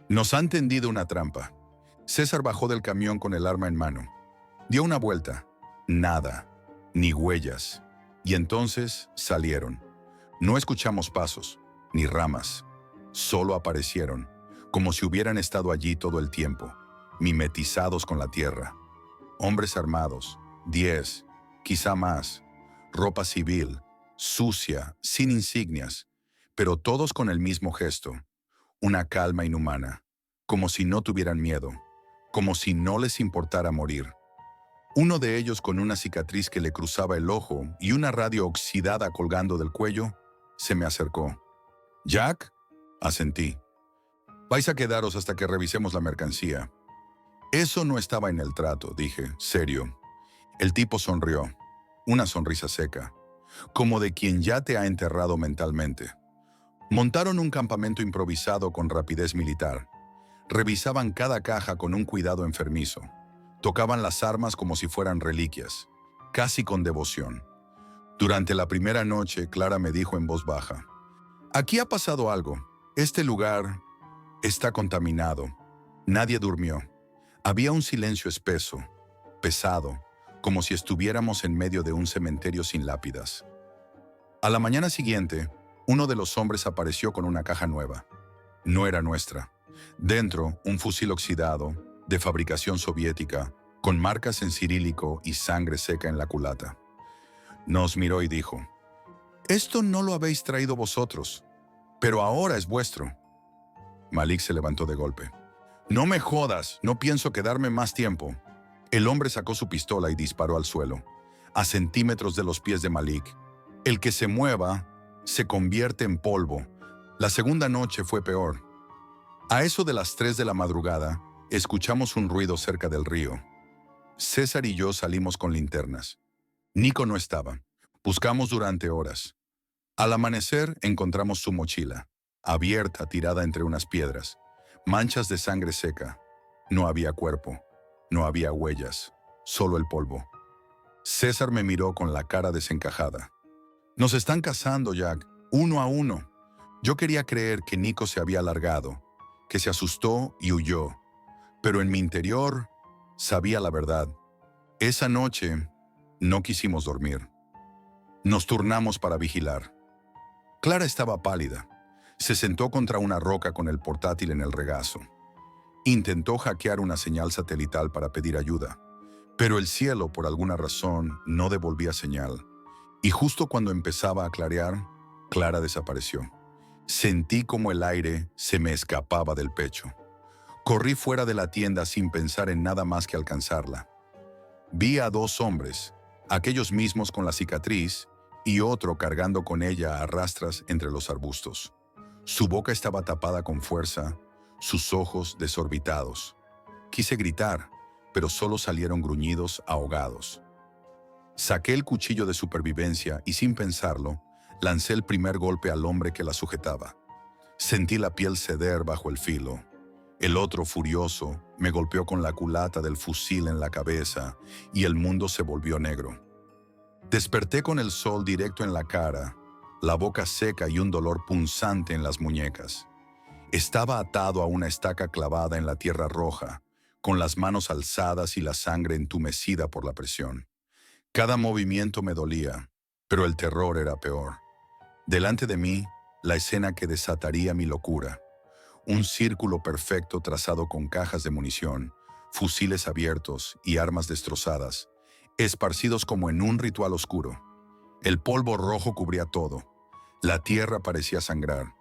Nos han tendido una trampa. César bajó del camión con el arma en mano. Dio una vuelta. Nada, ni huellas. Y entonces salieron. No escuchamos pasos, ni ramas. Solo aparecieron, como si hubieran estado allí todo el tiempo, mimetizados con la tierra. Hombres armados, 10, quizá más. Ropa civil, sucia, sin insignias, pero todos con el mismo gesto. Una calma inhumana, como si no tuvieran miedo, como si no les importara morir. Uno de ellos con una cicatriz que le cruzaba el ojo y una radio oxidada colgando del cuello, se me acercó. «¿Jack?» asentí. «Vais a quedaros hasta que revisemos la mercancía». Eso no estaba en el trato, dije, serio. El tipo sonrió, una sonrisa seca, como de quien ya te ha enterrado mentalmente. Montaron un campamento improvisado con rapidez militar. Revisaban cada caja con un cuidado enfermizo. Tocaban las armas como si fueran reliquias, casi con devoción. Durante la primera noche, Clara me dijo en voz baja, «Aquí ha pasado algo. Este lugar Está contaminado. Nadie durmió. Había un silencio espeso, pesado, como si estuviéramos en medio de un cementerio sin lápidas. A la mañana siguiente, uno de los hombres apareció con una caja nueva. No era nuestra. Dentro, un fusil oxidado, de fabricación soviética, con marcas en cirílico y sangre seca en la culata. Nos miró y dijo: «Esto no lo habéis traído vosotros, pero ahora es vuestro». Malik se levantó de golpe. «No me jodas, no pienso quedarme más tiempo». El hombre sacó su pistola y disparó al suelo, a centímetros de los pies de Malik. El que se mueva se convierte en polvo. La segunda noche fue peor. A eso de las 3 de la madrugada, escuchamos un ruido cerca del río. César y yo salimos con linternas. Nico no estaba. Buscamos durante horas. Al amanecer encontramos su mochila, abierta, tirada entre unas piedras. Manchas de sangre seca. No había cuerpo. No había huellas. Solo el polvo. César me miró con la cara desencajada. «Nos están cazando, Jack, uno a uno». Yo quería creer que Nico se había alargado, que se asustó y huyó. Pero en mi interior sabía la verdad. Esa noche no quisimos dormir. Nos turnamos para vigilar. Clara estaba pálida. Se sentó contra una roca con el portátil en el regazo. Intentó hackear una señal satelital para pedir ayuda, pero el cielo, por alguna razón, no devolvía señal. Y justo cuando empezaba a clarear, Clara desapareció. Sentí como el aire se me escapaba del pecho. Corrí fuera de la tienda sin pensar en nada más que alcanzarla. Vi a 2 hombres, aquellos mismos con la cicatriz, y otro cargando con ella a rastras entre los arbustos. Su boca estaba tapada con fuerza, sus ojos desorbitados. Quise gritar, pero solo salieron gruñidos ahogados. Saqué el cuchillo de supervivencia y, sin pensarlo, lancé el primer golpe al hombre que la sujetaba. Sentí la piel ceder bajo el filo. El otro, furioso, me golpeó con la culata del fusil en la cabeza y el mundo se volvió negro. Desperté con el sol directo en la cara, la boca seca y un dolor punzante en las muñecas. Estaba atado a una estaca clavada en la tierra roja, con las manos alzadas y la sangre entumecida por la presión. Cada movimiento me dolía, pero el terror era peor. Delante de mí, la escena que desataría mi locura. Un círculo perfecto trazado con cajas de munición, fusiles abiertos y armas destrozadas, esparcidos como en un ritual oscuro. El polvo rojo cubría todo. La tierra parecía sangrar.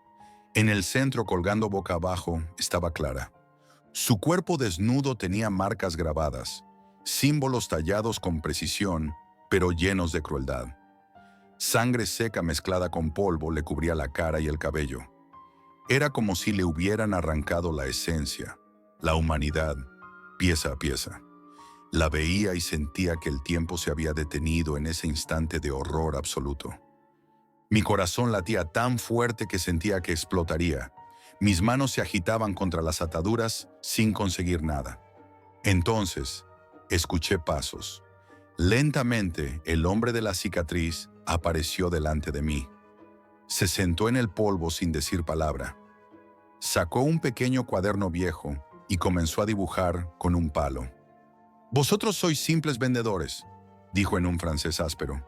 En el centro, colgando boca abajo, estaba Clara. Su cuerpo desnudo tenía marcas grabadas, símbolos tallados con precisión, pero llenos de crueldad. Sangre seca mezclada con polvo le cubría la cara y el cabello. Era como si le hubieran arrancado la esencia, la humanidad, pieza a pieza. La veía y sentía que el tiempo se había detenido en ese instante de horror absoluto. Mi corazón latía tan fuerte que sentía que explotaría. Mis manos se agitaban contra las ataduras sin conseguir nada. Entonces, escuché pasos. Lentamente, el hombre de la cicatriz apareció delante de mí. Se sentó en el polvo sin decir palabra. Sacó un pequeño cuaderno viejo y comenzó a dibujar con un palo. «Vosotros sois simples vendedores», dijo en un francés áspero.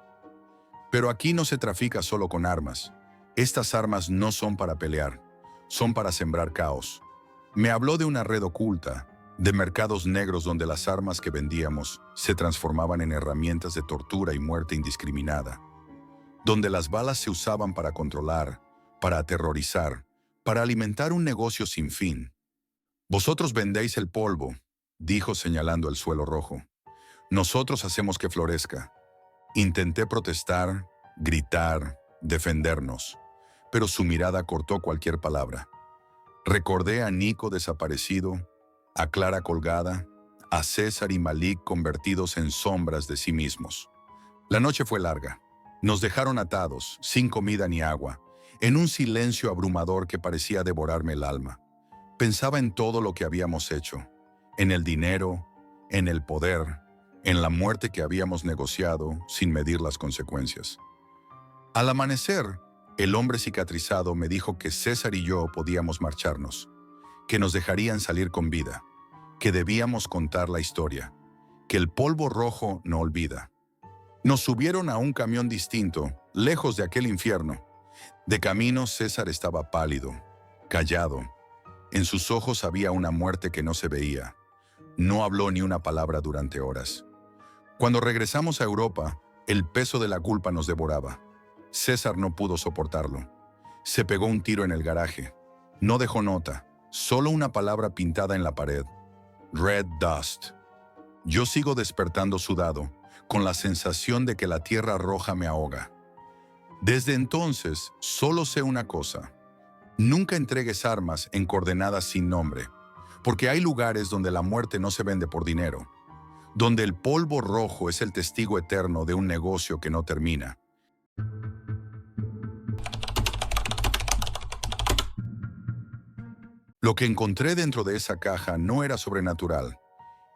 «Pero aquí no se trafica solo con armas. Estas armas no son para pelear, son para sembrar caos». Me habló de una red oculta, de mercados negros donde las armas que vendíamos se transformaban en herramientas de tortura y muerte indiscriminada, donde las balas se usaban para controlar, para aterrorizar, para alimentar un negocio sin fin. «Vosotros vendéis el polvo», dijo señalando el suelo rojo. «Nosotros hacemos que florezca». Intenté protestar, gritar, defendernos, pero su mirada cortó cualquier palabra. Recordé a Nico desaparecido, a Clara colgada, a César y Malik convertidos en sombras de sí mismos. La noche fue larga. Nos dejaron atados, sin comida ni agua, en un silencio abrumador que parecía devorarme el alma. Pensaba en todo lo que habíamos hecho, en el dinero, en el poder, en la muerte que habíamos negociado sin medir las consecuencias. Al amanecer, el hombre cicatrizado me dijo que César y yo podíamos marcharnos, que nos dejarían salir con vida, que debíamos contar la historia, que el polvo rojo no olvida. Nos subieron a un camión distinto, lejos de aquel infierno. De camino César estaba pálido, callado. En sus ojos había una muerte que no se veía. No habló ni una palabra durante horas. Cuando regresamos a Europa, el peso de la culpa nos devoraba. César no pudo soportarlo. Se pegó un tiro en el garaje. No dejó nota, solo una palabra pintada en la pared. Red Dust. Yo sigo despertando sudado, con la sensación de que la tierra roja me ahoga. Desde entonces, solo sé una cosa. Nunca entregues armas en coordenadas sin nombre, porque hay lugares donde la muerte no se vende por dinero, donde el polvo rojo es el testigo eterno de un negocio que no termina. Lo que encontré dentro de esa caja no era sobrenatural,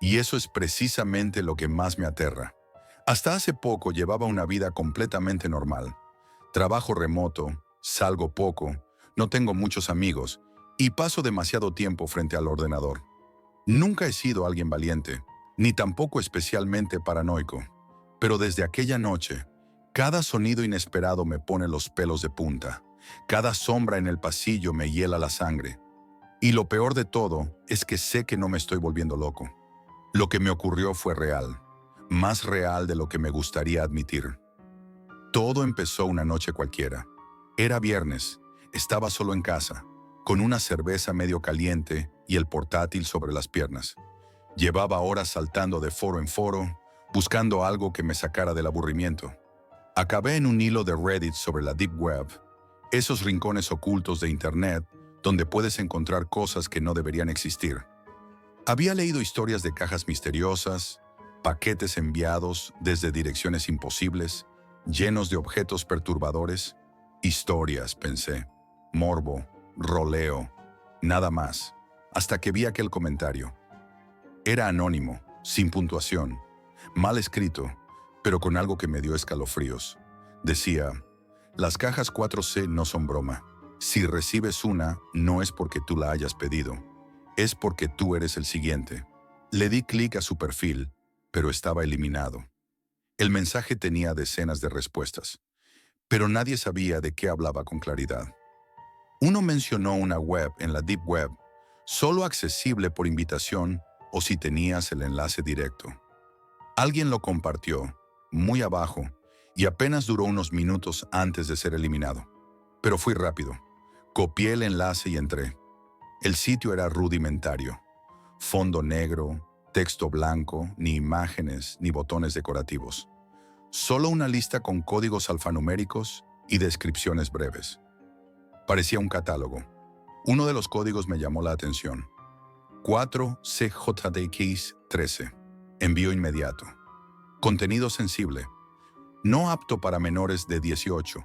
y eso es precisamente lo que más me aterra. Hasta hace poco llevaba una vida completamente normal. Trabajo remoto, salgo poco, no tengo muchos amigos y paso demasiado tiempo frente al ordenador. Nunca he sido alguien valiente, ni tampoco especialmente paranoico, pero desde aquella noche, cada sonido inesperado me pone los pelos de punta, cada sombra en el pasillo me hiela la sangre. Y lo peor de todo es que sé que no me estoy volviendo loco. Lo que me ocurrió fue real, más real de lo que me gustaría admitir. Todo empezó una noche cualquiera. Era viernes, estaba solo en casa, con una cerveza medio caliente y el portátil sobre las piernas. Llevaba horas saltando de foro en foro, buscando algo que me sacara del aburrimiento. Acabé en un hilo de Reddit sobre la Deep Web, esos rincones ocultos de Internet donde puedes encontrar cosas que no deberían existir. Había leído historias de cajas misteriosas, paquetes enviados desde direcciones imposibles, llenos de objetos perturbadores. Historias, pensé. Morbo, roleo, nada más. Hasta que vi aquel comentario. Era anónimo, sin puntuación, mal escrito, pero con algo que me dio escalofríos. Decía, las cajas 4C no son broma. Si recibes una, no es porque tú la hayas pedido, es porque tú eres el siguiente. Le di clic a su perfil, pero estaba eliminado. El mensaje tenía decenas de respuestas, pero nadie sabía de qué hablaba con claridad. Uno mencionó una web en la Deep Web, solo accesible por invitación o si tenías el enlace directo. Alguien lo compartió, muy abajo, y apenas duró unos minutos antes de ser eliminado. Pero fui rápido. Copié el enlace y entré. El sitio era rudimentario. Fondo negro, texto blanco, ni imágenes ni botones decorativos. Solo una lista con códigos alfanuméricos y descripciones breves. Parecía un catálogo. Uno de los códigos me llamó la atención. 4CJDX13. Envío inmediato. Contenido sensible. No apto para menores de 18.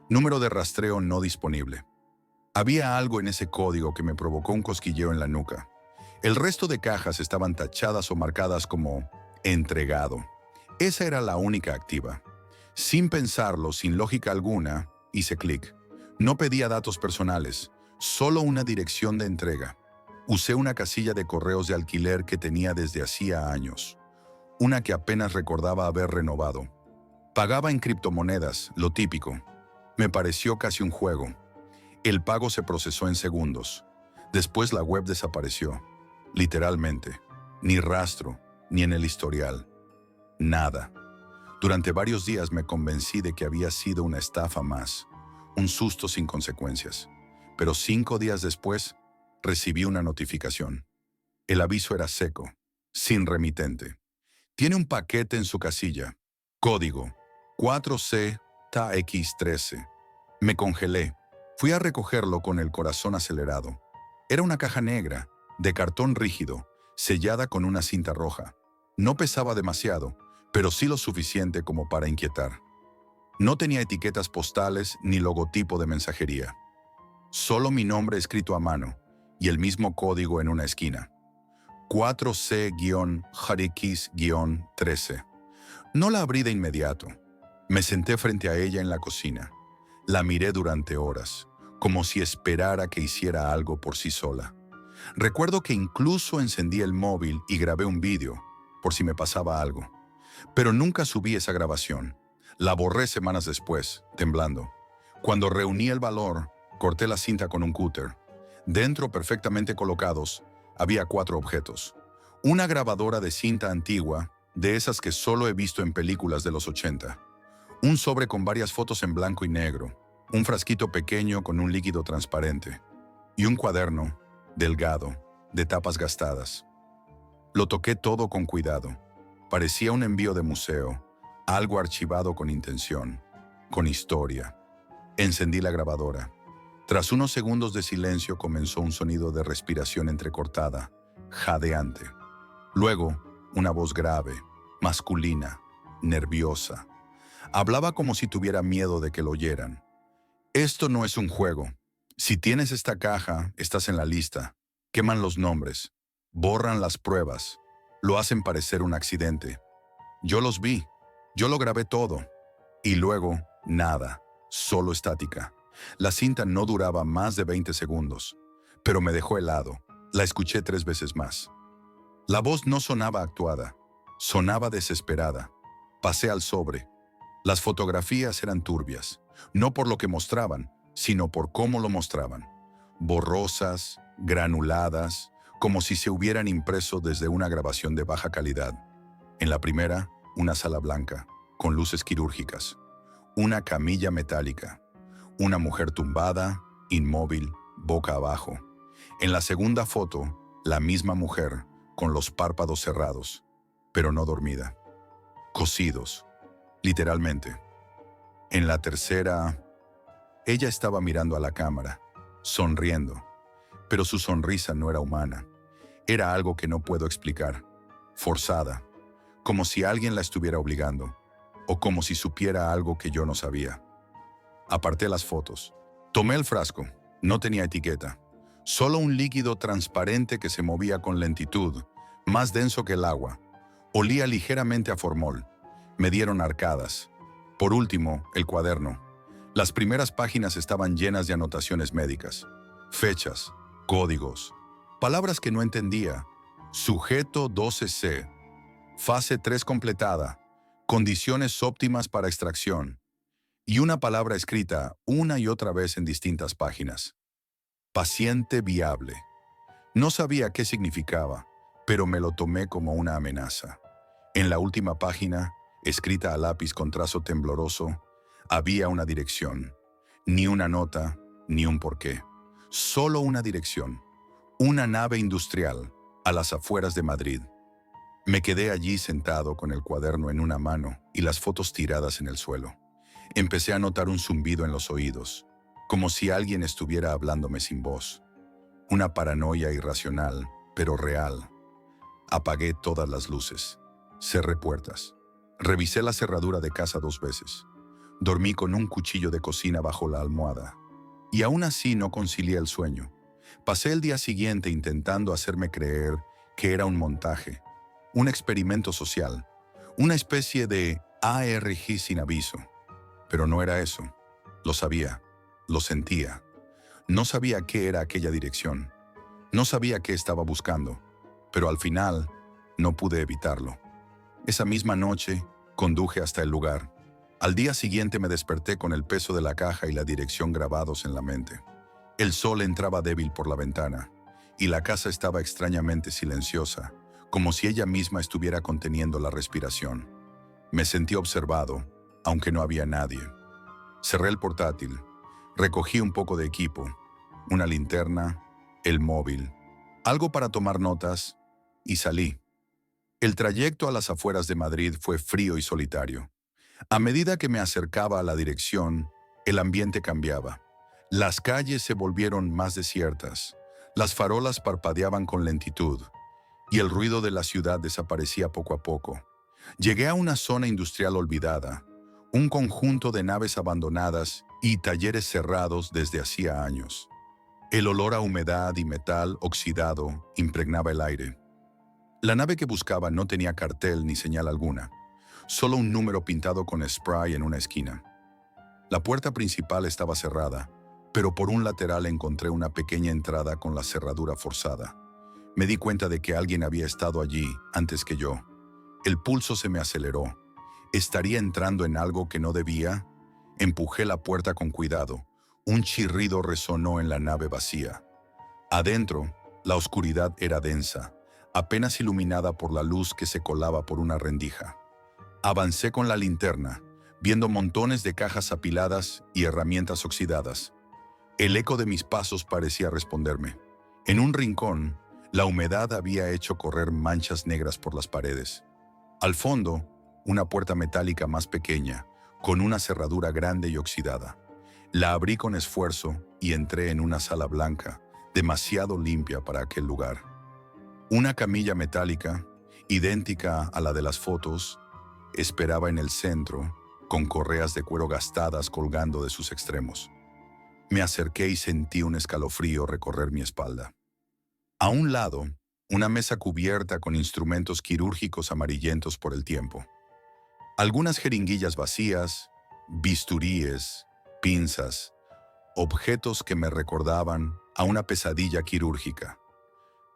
Número de rastreo no disponible. Había algo en ese código que me provocó un cosquilleo en la nuca. El resto de cajas estaban tachadas o marcadas como entregado. Esa era la única activa. Sin pensarlo, sin lógica alguna, hice clic. No pedía datos personales, solo una dirección de entrega. Usé una casilla de correos de alquiler que tenía desde hacía años. Una que apenas recordaba haber renovado. Pagaba en criptomonedas, lo típico. Me pareció casi un juego. El pago se procesó en segundos. Después la web desapareció. Literalmente. Ni rastro, ni en el historial. Nada. Durante varios días me convencí de que había sido una estafa más. Un susto sin consecuencias. Pero 5 días después, recibí una notificación. El aviso era seco, sin remitente. Tiene un paquete en su casilla. Código 4CTX13. Me congelé. Fui a recogerlo con el corazón acelerado. Era una caja negra, de cartón rígido, sellada con una cinta roja. No pesaba demasiado, pero sí lo suficiente como para inquietar. No tenía etiquetas postales ni logotipo de mensajería. Solo mi nombre escrito a mano y el mismo código en una esquina. 4C-JX-13. No la abrí de inmediato. Me senté frente a ella en la cocina. La miré durante horas, como si esperara que hiciera algo por sí sola. Recuerdo que incluso encendí el móvil y grabé un vídeo, por si me pasaba algo. Pero nunca subí esa grabación. La borré semanas después, temblando. Cuando reuní el valor, corté la cinta con un cúter. Dentro, perfectamente colocados, había 4 objetos. Una grabadora de cinta antigua, de esas que solo he visto en películas de los 80. Un sobre con varias fotos en blanco y negro. Un frasquito pequeño con un líquido transparente. Y un cuaderno, delgado, de tapas gastadas. Lo toqué todo con cuidado. Parecía un envío de museo, algo archivado con intención, con historia. Encendí la grabadora. Tras unos segundos de silencio comenzó un sonido de respiración entrecortada, jadeante. Luego, una voz grave, masculina, nerviosa. Hablaba como si tuviera miedo de que lo oyeran. Esto no es un juego. Si tienes esta caja, estás en la lista. Queman los nombres, borran las pruebas, lo hacen parecer un accidente. Yo los vi, yo lo grabé todo. Y luego, nada, solo estática. La cinta no duraba más de 20 segundos, pero me dejó helado. La escuché 3 veces más. La voz no sonaba actuada, sonaba desesperada. Pasé al sobre. Las fotografías eran turbias, no por lo que mostraban, sino por cómo lo mostraban. Borrosas, granuladas, como si se hubieran impreso desde una grabación de baja calidad. En la primera, una sala blanca, con luces quirúrgicas. Una camilla metálica. Una mujer tumbada, inmóvil, boca abajo. En la segunda foto, la misma mujer, con los párpados cerrados, pero no dormida. Cosidos, literalmente. En la tercera, ella estaba mirando a la cámara, sonriendo, pero su sonrisa no era humana. Era algo que no puedo explicar, forzada, como si alguien la estuviera obligando, o como si supiera algo que yo no sabía. Aparté las fotos. Tomé el frasco, no tenía etiqueta, solo un líquido transparente que se movía con lentitud, más denso que el agua. Olía ligeramente a formol. Me dieron arcadas. Por último, el cuaderno. Las primeras páginas estaban llenas de anotaciones médicas, fechas, códigos, palabras que no entendía. Sujeto 12C, fase 3 completada, condiciones óptimas para extracción, y una palabra escrita una y otra vez en distintas páginas. Paciente viable. No sabía qué significaba, pero me lo tomé como una amenaza. En la última página, escrita a lápiz con trazo tembloroso, había una dirección. Ni una nota, ni un porqué. Solo una dirección. Una nave industrial, a las afueras de Madrid. Me quedé allí sentado con el cuaderno en una mano y las fotos tiradas en el suelo. Empecé a notar un zumbido en los oídos, como si alguien estuviera hablándome sin voz. Una paranoia irracional, pero real. Apagué todas las luces. Cerré puertas. Revisé la cerradura de casa 2 veces. Dormí con un cuchillo de cocina bajo la almohada. Y aún así no concilié el sueño. Pasé el día siguiente intentando hacerme creer que era un montaje, un experimento social, una especie de ARG sin aviso. Pero no era eso. Lo sabía, lo sentía. No sabía qué era aquella dirección. No sabía qué estaba buscando. Pero al final, no pude evitarlo. Esa misma noche, conduje hasta el lugar. Al día siguiente me desperté con el peso de la caja y la dirección grabados en la mente. El sol entraba débil por la ventana, y la casa estaba extrañamente silenciosa, como si ella misma estuviera conteniendo la respiración. Me sentí observado, aunque no había nadie. Cerré el portátil, recogí un poco de equipo, una linterna, el móvil, algo para tomar notas, y salí. El trayecto a las afueras de Madrid fue frío y solitario. A medida que me acercaba a la dirección, el ambiente cambiaba. Las calles se volvieron más desiertas, las farolas parpadeaban con lentitud, y el ruido de la ciudad desaparecía poco a poco. Llegué a una zona industrial olvidada, un conjunto de naves abandonadas y talleres cerrados desde hacía años. El olor a humedad y metal oxidado impregnaba el aire. La nave que buscaba no tenía cartel ni señal alguna, solo un número pintado con spray en una esquina. La puerta principal estaba cerrada, pero por un lateral encontré una pequeña entrada con la cerradura forzada. Me di cuenta de que alguien había estado allí antes que yo. El pulso se me aceleró. ¿Estaría entrando en algo que no debía? Empujé la puerta con cuidado. Un chirrido resonó en la nave vacía. Adentro, la oscuridad era densa, apenas iluminada por la luz que se colaba por una rendija. Avancé con la linterna, viendo montones de cajas apiladas y herramientas oxidadas. El eco de mis pasos parecía responderme. En un rincón, la humedad había hecho correr manchas negras por las paredes. Al fondo, una puerta metálica más pequeña, con una cerradura grande y oxidada. La abrí con esfuerzo y entré en una sala blanca, demasiado limpia para aquel lugar. Una camilla metálica, idéntica a la de las fotos, esperaba en el centro, con correas de cuero gastadas colgando de sus extremos. Me acerqué y sentí un escalofrío recorrer mi espalda. A un lado, una mesa cubierta con instrumentos quirúrgicos amarillentos por el tiempo. Algunas jeringuillas vacías, bisturíes, pinzas, objetos que me recordaban a una pesadilla quirúrgica.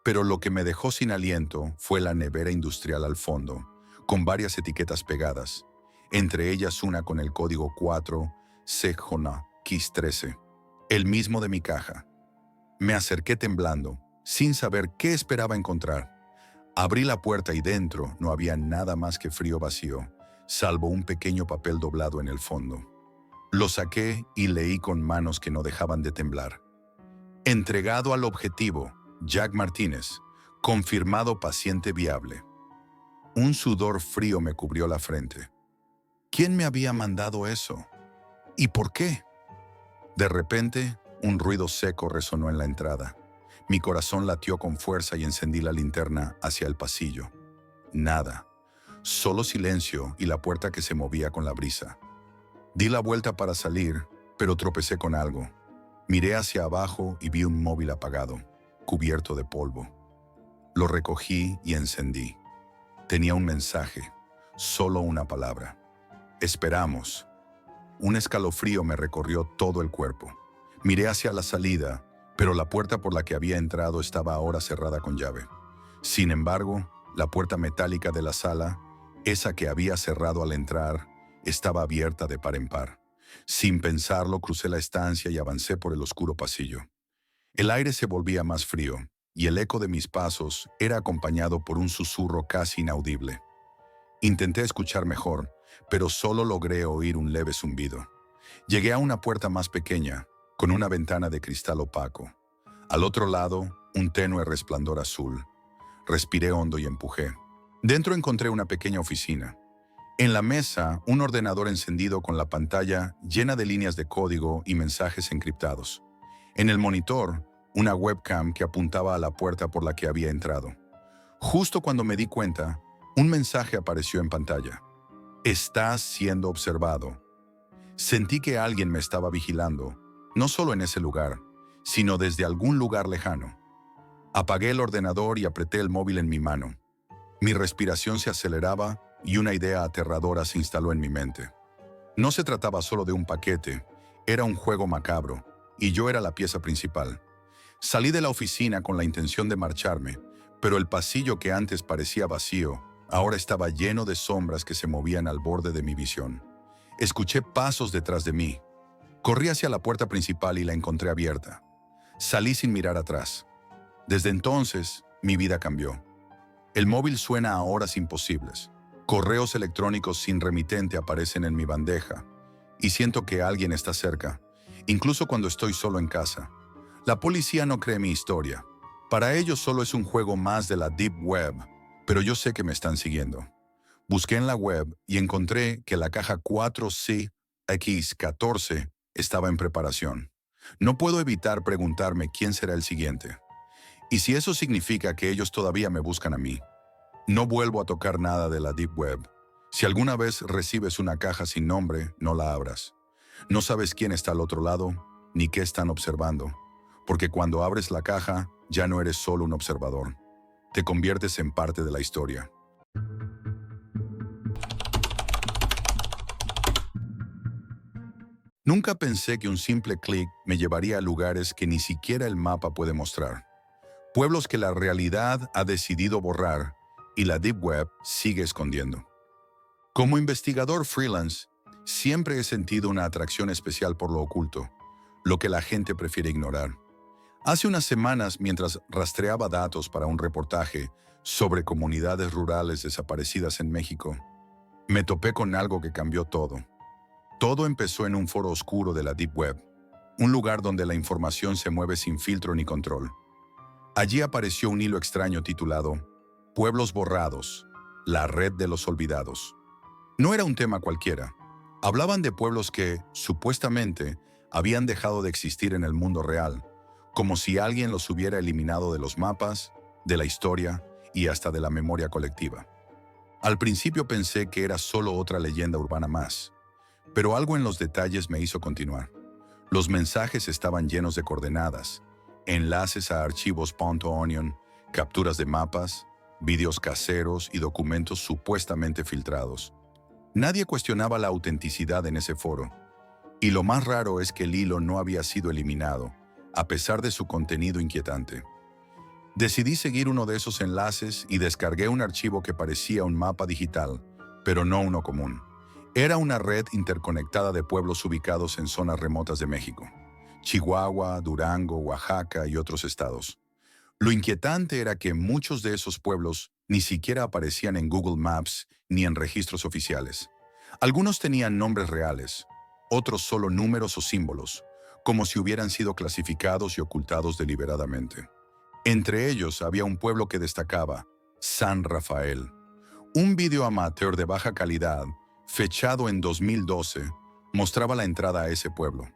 Pero lo que me dejó sin aliento fue la nevera industrial al fondo, con varias etiquetas pegadas, entre ellas una con el código 4 Sejona Kis 13, el mismo de mi caja. Me acerqué temblando, sin saber qué esperaba encontrar. Abrí la puerta y dentro no había nada más que frío vacío, salvo un pequeño papel doblado en el fondo. Lo saqué y leí con manos que no dejaban de temblar. Entregado al objetivo, Jack Martínez, confirmado paciente viable. Un sudor frío me cubrió la frente. ¿Quién me había mandado eso? ¿Y por qué? De repente, un ruido seco resonó en la entrada. Mi corazón latió con fuerza y encendí la linterna hacia el pasillo. Nada. Solo silencio y la puerta que se movía con la brisa. Di la vuelta para salir, pero tropecé con algo. Miré hacia abajo y vi un móvil apagado, cubierto de polvo. Lo recogí y encendí. Tenía un mensaje, solo una palabra. Esperamos. Un escalofrío me recorrió todo el cuerpo. Miré hacia la salida, pero la puerta por la que había entrado estaba ahora cerrada con llave. Sin embargo, la puerta metálica de la sala, esa que había cerrado al entrar, estaba abierta de par en par. Sin pensarlo, crucé la estancia y avancé por el oscuro pasillo. El aire se volvía más frío, y el eco de mis pasos era acompañado por un susurro casi inaudible. Intenté escuchar mejor, pero solo logré oír un leve zumbido. Llegué a una puerta más pequeña, con una ventana de cristal opaco. Al otro lado, un tenue resplandor azul. Respiré hondo y empujé. Dentro encontré una pequeña oficina. En la mesa, un ordenador encendido con la pantalla llena de líneas de código y mensajes encriptados. En el monitor, una webcam que apuntaba a la puerta por la que había entrado. Justo cuando me di cuenta, un mensaje apareció en pantalla. Estás siendo observado. Sentí que alguien me estaba vigilando, no solo en ese lugar, sino desde algún lugar lejano. Apagué el ordenador y apreté el móvil en mi mano. Mi respiración se aceleraba y una idea aterradora se instaló en mi mente. No se trataba solo de un paquete, era un juego macabro, y yo era la pieza principal. Salí de la oficina con la intención de marcharme, pero el pasillo que antes parecía vacío, ahora estaba lleno de sombras que se movían al borde de mi visión. Escuché pasos detrás de mí. Corrí hacia la puerta principal y la encontré abierta. Salí sin mirar atrás. Desde entonces, mi vida cambió. El móvil suena a horas imposibles. Correos electrónicos sin remitente aparecen en mi bandeja y siento que alguien está cerca, incluso cuando estoy solo en casa. La policía no cree mi historia. Para ellos solo es un juego más de la Deep Web, pero yo sé que me están siguiendo. Busqué en la web y encontré que la caja 4CX14 estaba en preparación. No puedo evitar preguntarme quién será el siguiente. Y si eso significa que ellos todavía me buscan a mí. No vuelvo a tocar nada de la Deep Web. Si alguna vez recibes una caja sin nombre, no la abras. No sabes quién está al otro lado, ni qué están observando. Porque cuando abres la caja, ya no eres solo un observador. Te conviertes en parte de la historia. Nunca pensé que un simple clic me llevaría a lugares que ni siquiera el mapa puede mostrar. Pueblos que la realidad ha decidido borrar y la Deep Web sigue escondiendo. Como investigador freelance, siempre he sentido una atracción especial por lo oculto, lo que la gente prefiere ignorar. Hace unas semanas, mientras rastreaba datos para un reportaje sobre comunidades rurales desaparecidas en México, me topé con algo que cambió todo. Todo empezó en un foro oscuro de la Deep Web, un lugar donde la información se mueve sin filtro ni control. Allí apareció un hilo extraño titulado Pueblos borrados, la red de los olvidados. No era un tema cualquiera. Hablaban de pueblos que, supuestamente, habían dejado de existir en el mundo real, como si alguien los hubiera eliminado de los mapas, de la historia y hasta de la memoria colectiva. Al principio pensé que era solo otra leyenda urbana más, pero algo en los detalles me hizo continuar. Los mensajes estaban llenos de coordenadas, enlaces a archivos .onion, capturas de mapas, vídeos caseros y documentos supuestamente filtrados. Nadie cuestionaba la autenticidad en ese foro, y lo más raro es que el hilo no había sido eliminado, a pesar de su contenido inquietante. Decidí seguir uno de esos enlaces y descargué un archivo que parecía un mapa digital, pero no uno común. Era una red interconectada de pueblos ubicados en zonas remotas de México: Chihuahua, Durango, Oaxaca y otros estados. Lo inquietante era que muchos de esos pueblos ni siquiera aparecían en Google Maps ni en registros oficiales. Algunos tenían nombres reales, otros solo números o símbolos, como si hubieran sido clasificados y ocultados deliberadamente. Entre ellos había un pueblo que destacaba: San Rafael. Un video amateur de baja calidad, fechado en 2012, mostraba la entrada a ese pueblo.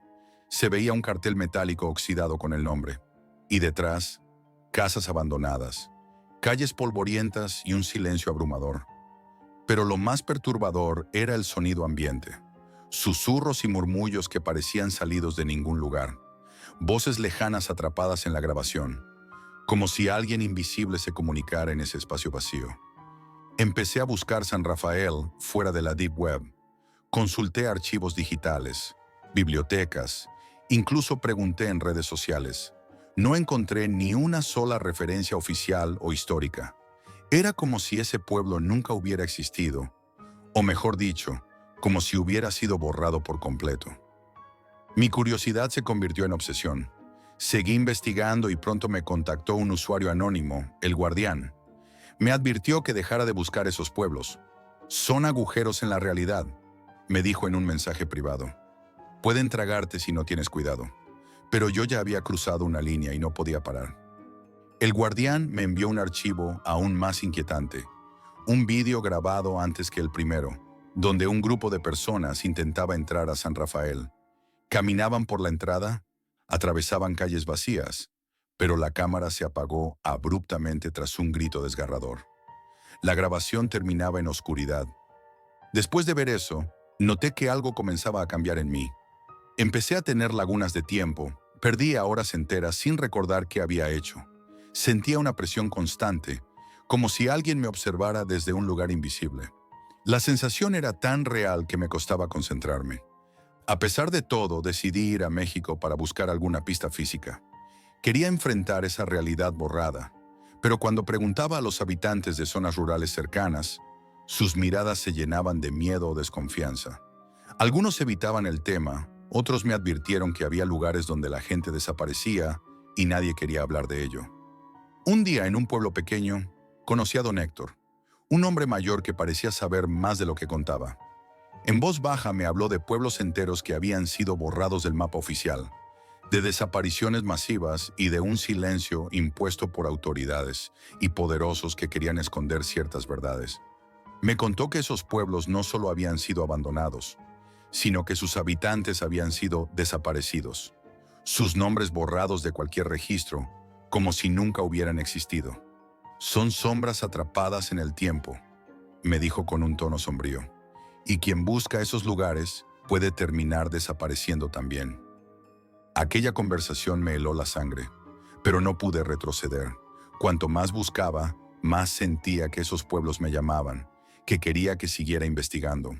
Se veía un cartel metálico oxidado con el nombre, y detrás, casas abandonadas, calles polvorientas y un silencio abrumador. Pero lo más perturbador era el sonido ambiente. Susurros y murmullos que parecían salidos de ningún lugar. Voces lejanas atrapadas en la grabación, como si alguien invisible se comunicara en ese espacio vacío. Empecé a buscar San Rafael fuera de la Deep Web. Consulté archivos digitales, bibliotecas, incluso pregunté en redes sociales. No encontré ni una sola referencia oficial o histórica. Era como si ese pueblo nunca hubiera existido, o mejor dicho, como si hubiera sido borrado por completo. Mi curiosidad se convirtió en obsesión. Seguí investigando y pronto me contactó un usuario anónimo, El Guardián. Me advirtió que dejara de buscar esos pueblos. Son agujeros en la realidad, me dijo en un mensaje privado. Pueden tragarte si no tienes cuidado. Pero yo ya había cruzado una línea y no podía parar. El Guardián me envió un archivo aún más inquietante, un vídeo grabado antes que el primero, donde un grupo de personas intentaba entrar a San Rafael. Caminaban por la entrada, atravesaban calles vacías, pero la cámara se apagó abruptamente tras un grito desgarrador. La grabación terminaba en oscuridad. Después de ver eso, noté que algo comenzaba a cambiar en mí. Empecé a tener lagunas de tiempo, perdía horas enteras sin recordar qué había hecho. Sentía una presión constante, como si alguien me observara desde un lugar invisible. La sensación era tan real que me costaba concentrarme. A pesar de todo, decidí ir a México para buscar alguna pista física. Quería enfrentar esa realidad borrada, pero cuando preguntaba a los habitantes de zonas rurales cercanas, sus miradas se llenaban de miedo o desconfianza. Algunos evitaban el tema, otros me advirtieron que había lugares donde la gente desaparecía y nadie quería hablar de ello. Un día, en un pueblo pequeño, conocí a don Héctor, un hombre mayor que parecía saber más de lo que contaba. En voz baja me habló de pueblos enteros que habían sido borrados del mapa oficial, de desapariciones masivas y de un silencio impuesto por autoridades y poderosos que querían esconder ciertas verdades. Me contó que esos pueblos no solo habían sido abandonados, sino que sus habitantes habían sido desaparecidos, sus nombres borrados de cualquier registro, como si nunca hubieran existido. Son sombras atrapadas en el tiempo, me dijo con un tono sombrío, y quien busca esos lugares puede terminar desapareciendo también. Aquella conversación me heló la sangre, pero no pude retroceder. Cuanto más buscaba, más sentía que esos pueblos me llamaban, que quería que siguiera investigando.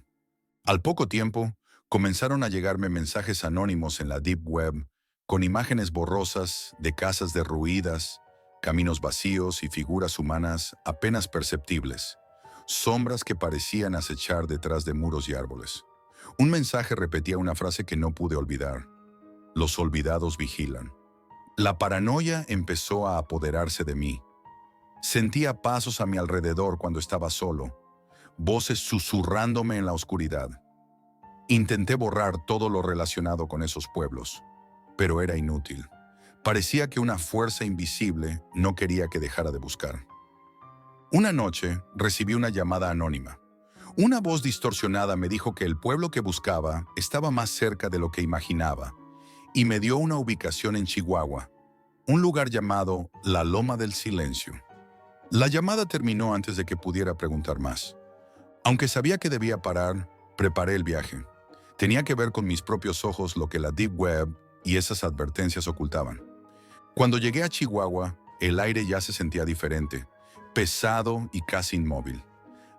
Al poco tiempo, Comenzaron a llegarme mensajes anónimos en la Deep Web, con imágenes borrosas de casas derruidas, caminos vacíos y figuras humanas apenas perceptibles, sombras que parecían acechar detrás de muros y árboles. Un mensaje repetía una frase que no pude olvidar: los olvidados vigilan. La paranoia empezó a apoderarse de mí. Sentía pasos a mi alrededor cuando estaba solo, voces susurrándome en la oscuridad. Intenté borrar todo lo relacionado con esos pueblos, pero era inútil. Parecía que una fuerza invisible no quería que dejara de buscar. Una noche recibí una llamada anónima. Una voz distorsionada me dijo que el pueblo que buscaba estaba más cerca de lo que imaginaba y me dio una ubicación en Chihuahua, un lugar llamado La Loma del Silencio. La llamada terminó antes de que pudiera preguntar más. Aunque sabía que debía parar, preparé el viaje. Tenía que ver con mis propios ojos lo que la Deep Web y esas advertencias ocultaban. Cuando llegué a Chihuahua, el aire ya se sentía diferente, pesado y casi inmóvil.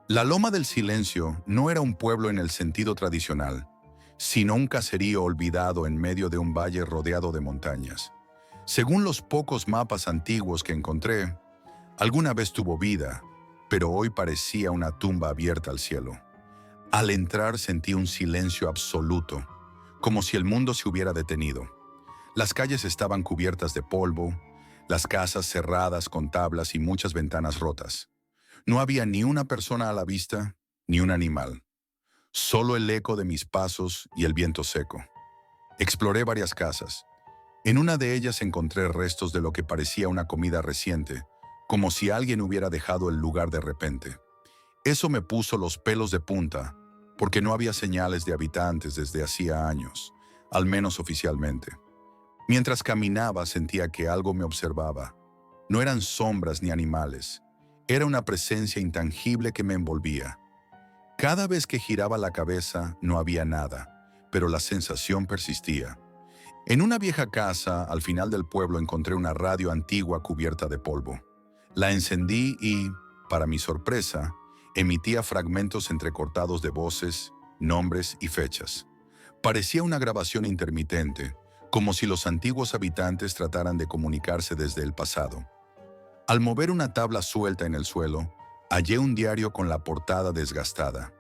La Loma del Silencio no era un pueblo en el sentido tradicional, sino un caserío olvidado en medio de un valle rodeado de montañas. Según los pocos mapas antiguos que encontré, alguna vez tuvo vida, pero hoy parecía una tumba abierta al cielo. Al entrar sentí un silencio absoluto, como si el mundo se hubiera detenido. Las calles estaban cubiertas de polvo, las casas cerradas con tablas y muchas ventanas rotas. No había ni una persona a la vista, ni un animal. Solo el eco de mis pasos y el viento seco. Exploré varias casas. En una de ellas encontré restos de lo que parecía una comida reciente, como si alguien hubiera dejado el lugar de repente. Eso me puso los pelos de punta, porque no había señales de habitantes desde hacía años, al menos oficialmente. Mientras caminaba sentía que algo me observaba. No eran sombras ni animales, era una presencia intangible que me envolvía. Cada vez que giraba la cabeza no había nada, pero la sensación persistía. En una vieja casa al final del pueblo encontré una radio antigua cubierta de polvo. La encendí y, para mi sorpresa, emitía fragmentos entrecortados de voces, nombres y fechas. Parecía una grabación intermitente, como si los antiguos habitantes trataran de comunicarse desde el pasado. Al mover una tabla suelta en el suelo, hallé un diario con la portada desgastada.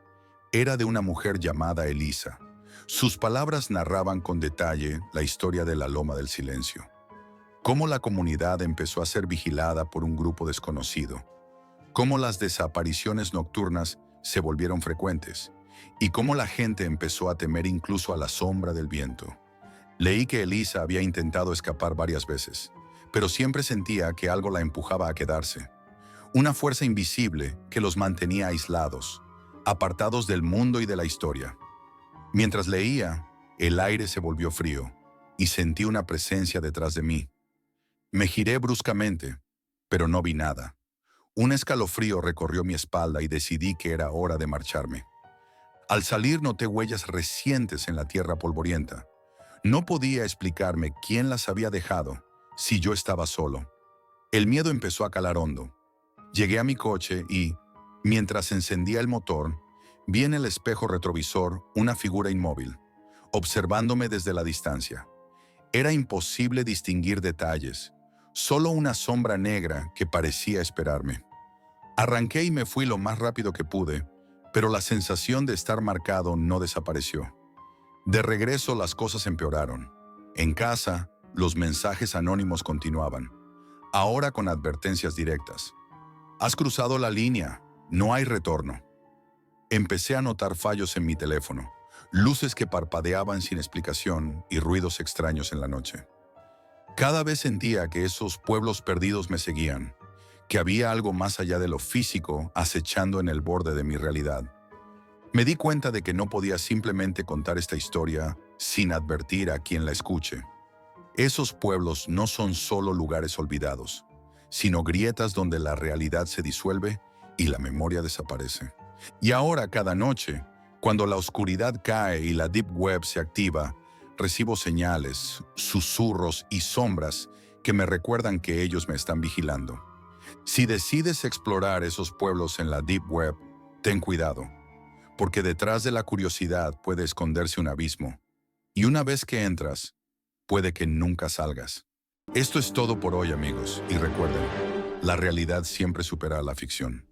Era de una mujer llamada Elisa. Sus palabras narraban con detalle la historia de la Loma del Silencio. Cómo la comunidad empezó a ser vigilada por un grupo desconocido. Cómo las desapariciones nocturnas se volvieron frecuentes. Y cómo la gente empezó a temer incluso a la sombra del viento. Leí que Elisa había intentado escapar varias veces, pero siempre sentía que algo la empujaba a quedarse. Una fuerza invisible que los mantenía aislados, apartados del mundo y de la historia. Mientras leía, el aire se volvió frío y sentí una presencia detrás de mí. Me giré bruscamente, pero no vi nada. Un escalofrío recorrió mi espalda y decidí que era hora de marcharme. Al salir noté huellas recientes en la tierra polvorienta. No podía explicarme quién las había dejado si yo estaba solo. El miedo empezó a calar hondo. Llegué a mi coche y, mientras encendía el motor, vi en el espejo retrovisor una figura inmóvil, observándome desde la distancia. Era imposible distinguir detalles, solo una sombra negra que parecía esperarme. Arranqué y me fui lo más rápido que pude, pero la sensación de estar marcado no desapareció. De regreso las cosas empeoraron. En casa, los mensajes anónimos continuaban, ahora con advertencias directas. Has cruzado la línea, no hay retorno. Empecé a notar fallos en mi teléfono, luces que parpadeaban sin explicación y ruidos extraños en la noche. Cada vez sentía que esos pueblos perdidos me seguían, que había algo más allá de lo físico acechando en el borde de mi realidad. Me di cuenta de que no podía simplemente contar esta historia sin advertir a quien la escuche. Esos pueblos no son solo lugares olvidados, sino grietas donde la realidad se disuelve y la memoria desaparece. Y ahora, cada noche, cuando la oscuridad cae y la Deep Web se activa, recibo señales, susurros y sombras que me recuerdan que ellos me están vigilando. Si decides explorar esos pueblos en la Deep Web, ten cuidado, porque detrás de la curiosidad puede esconderse un abismo, y una vez que entras, puede que nunca salgas. Esto es todo por hoy, amigos, y recuerden, la realidad siempre supera a la ficción.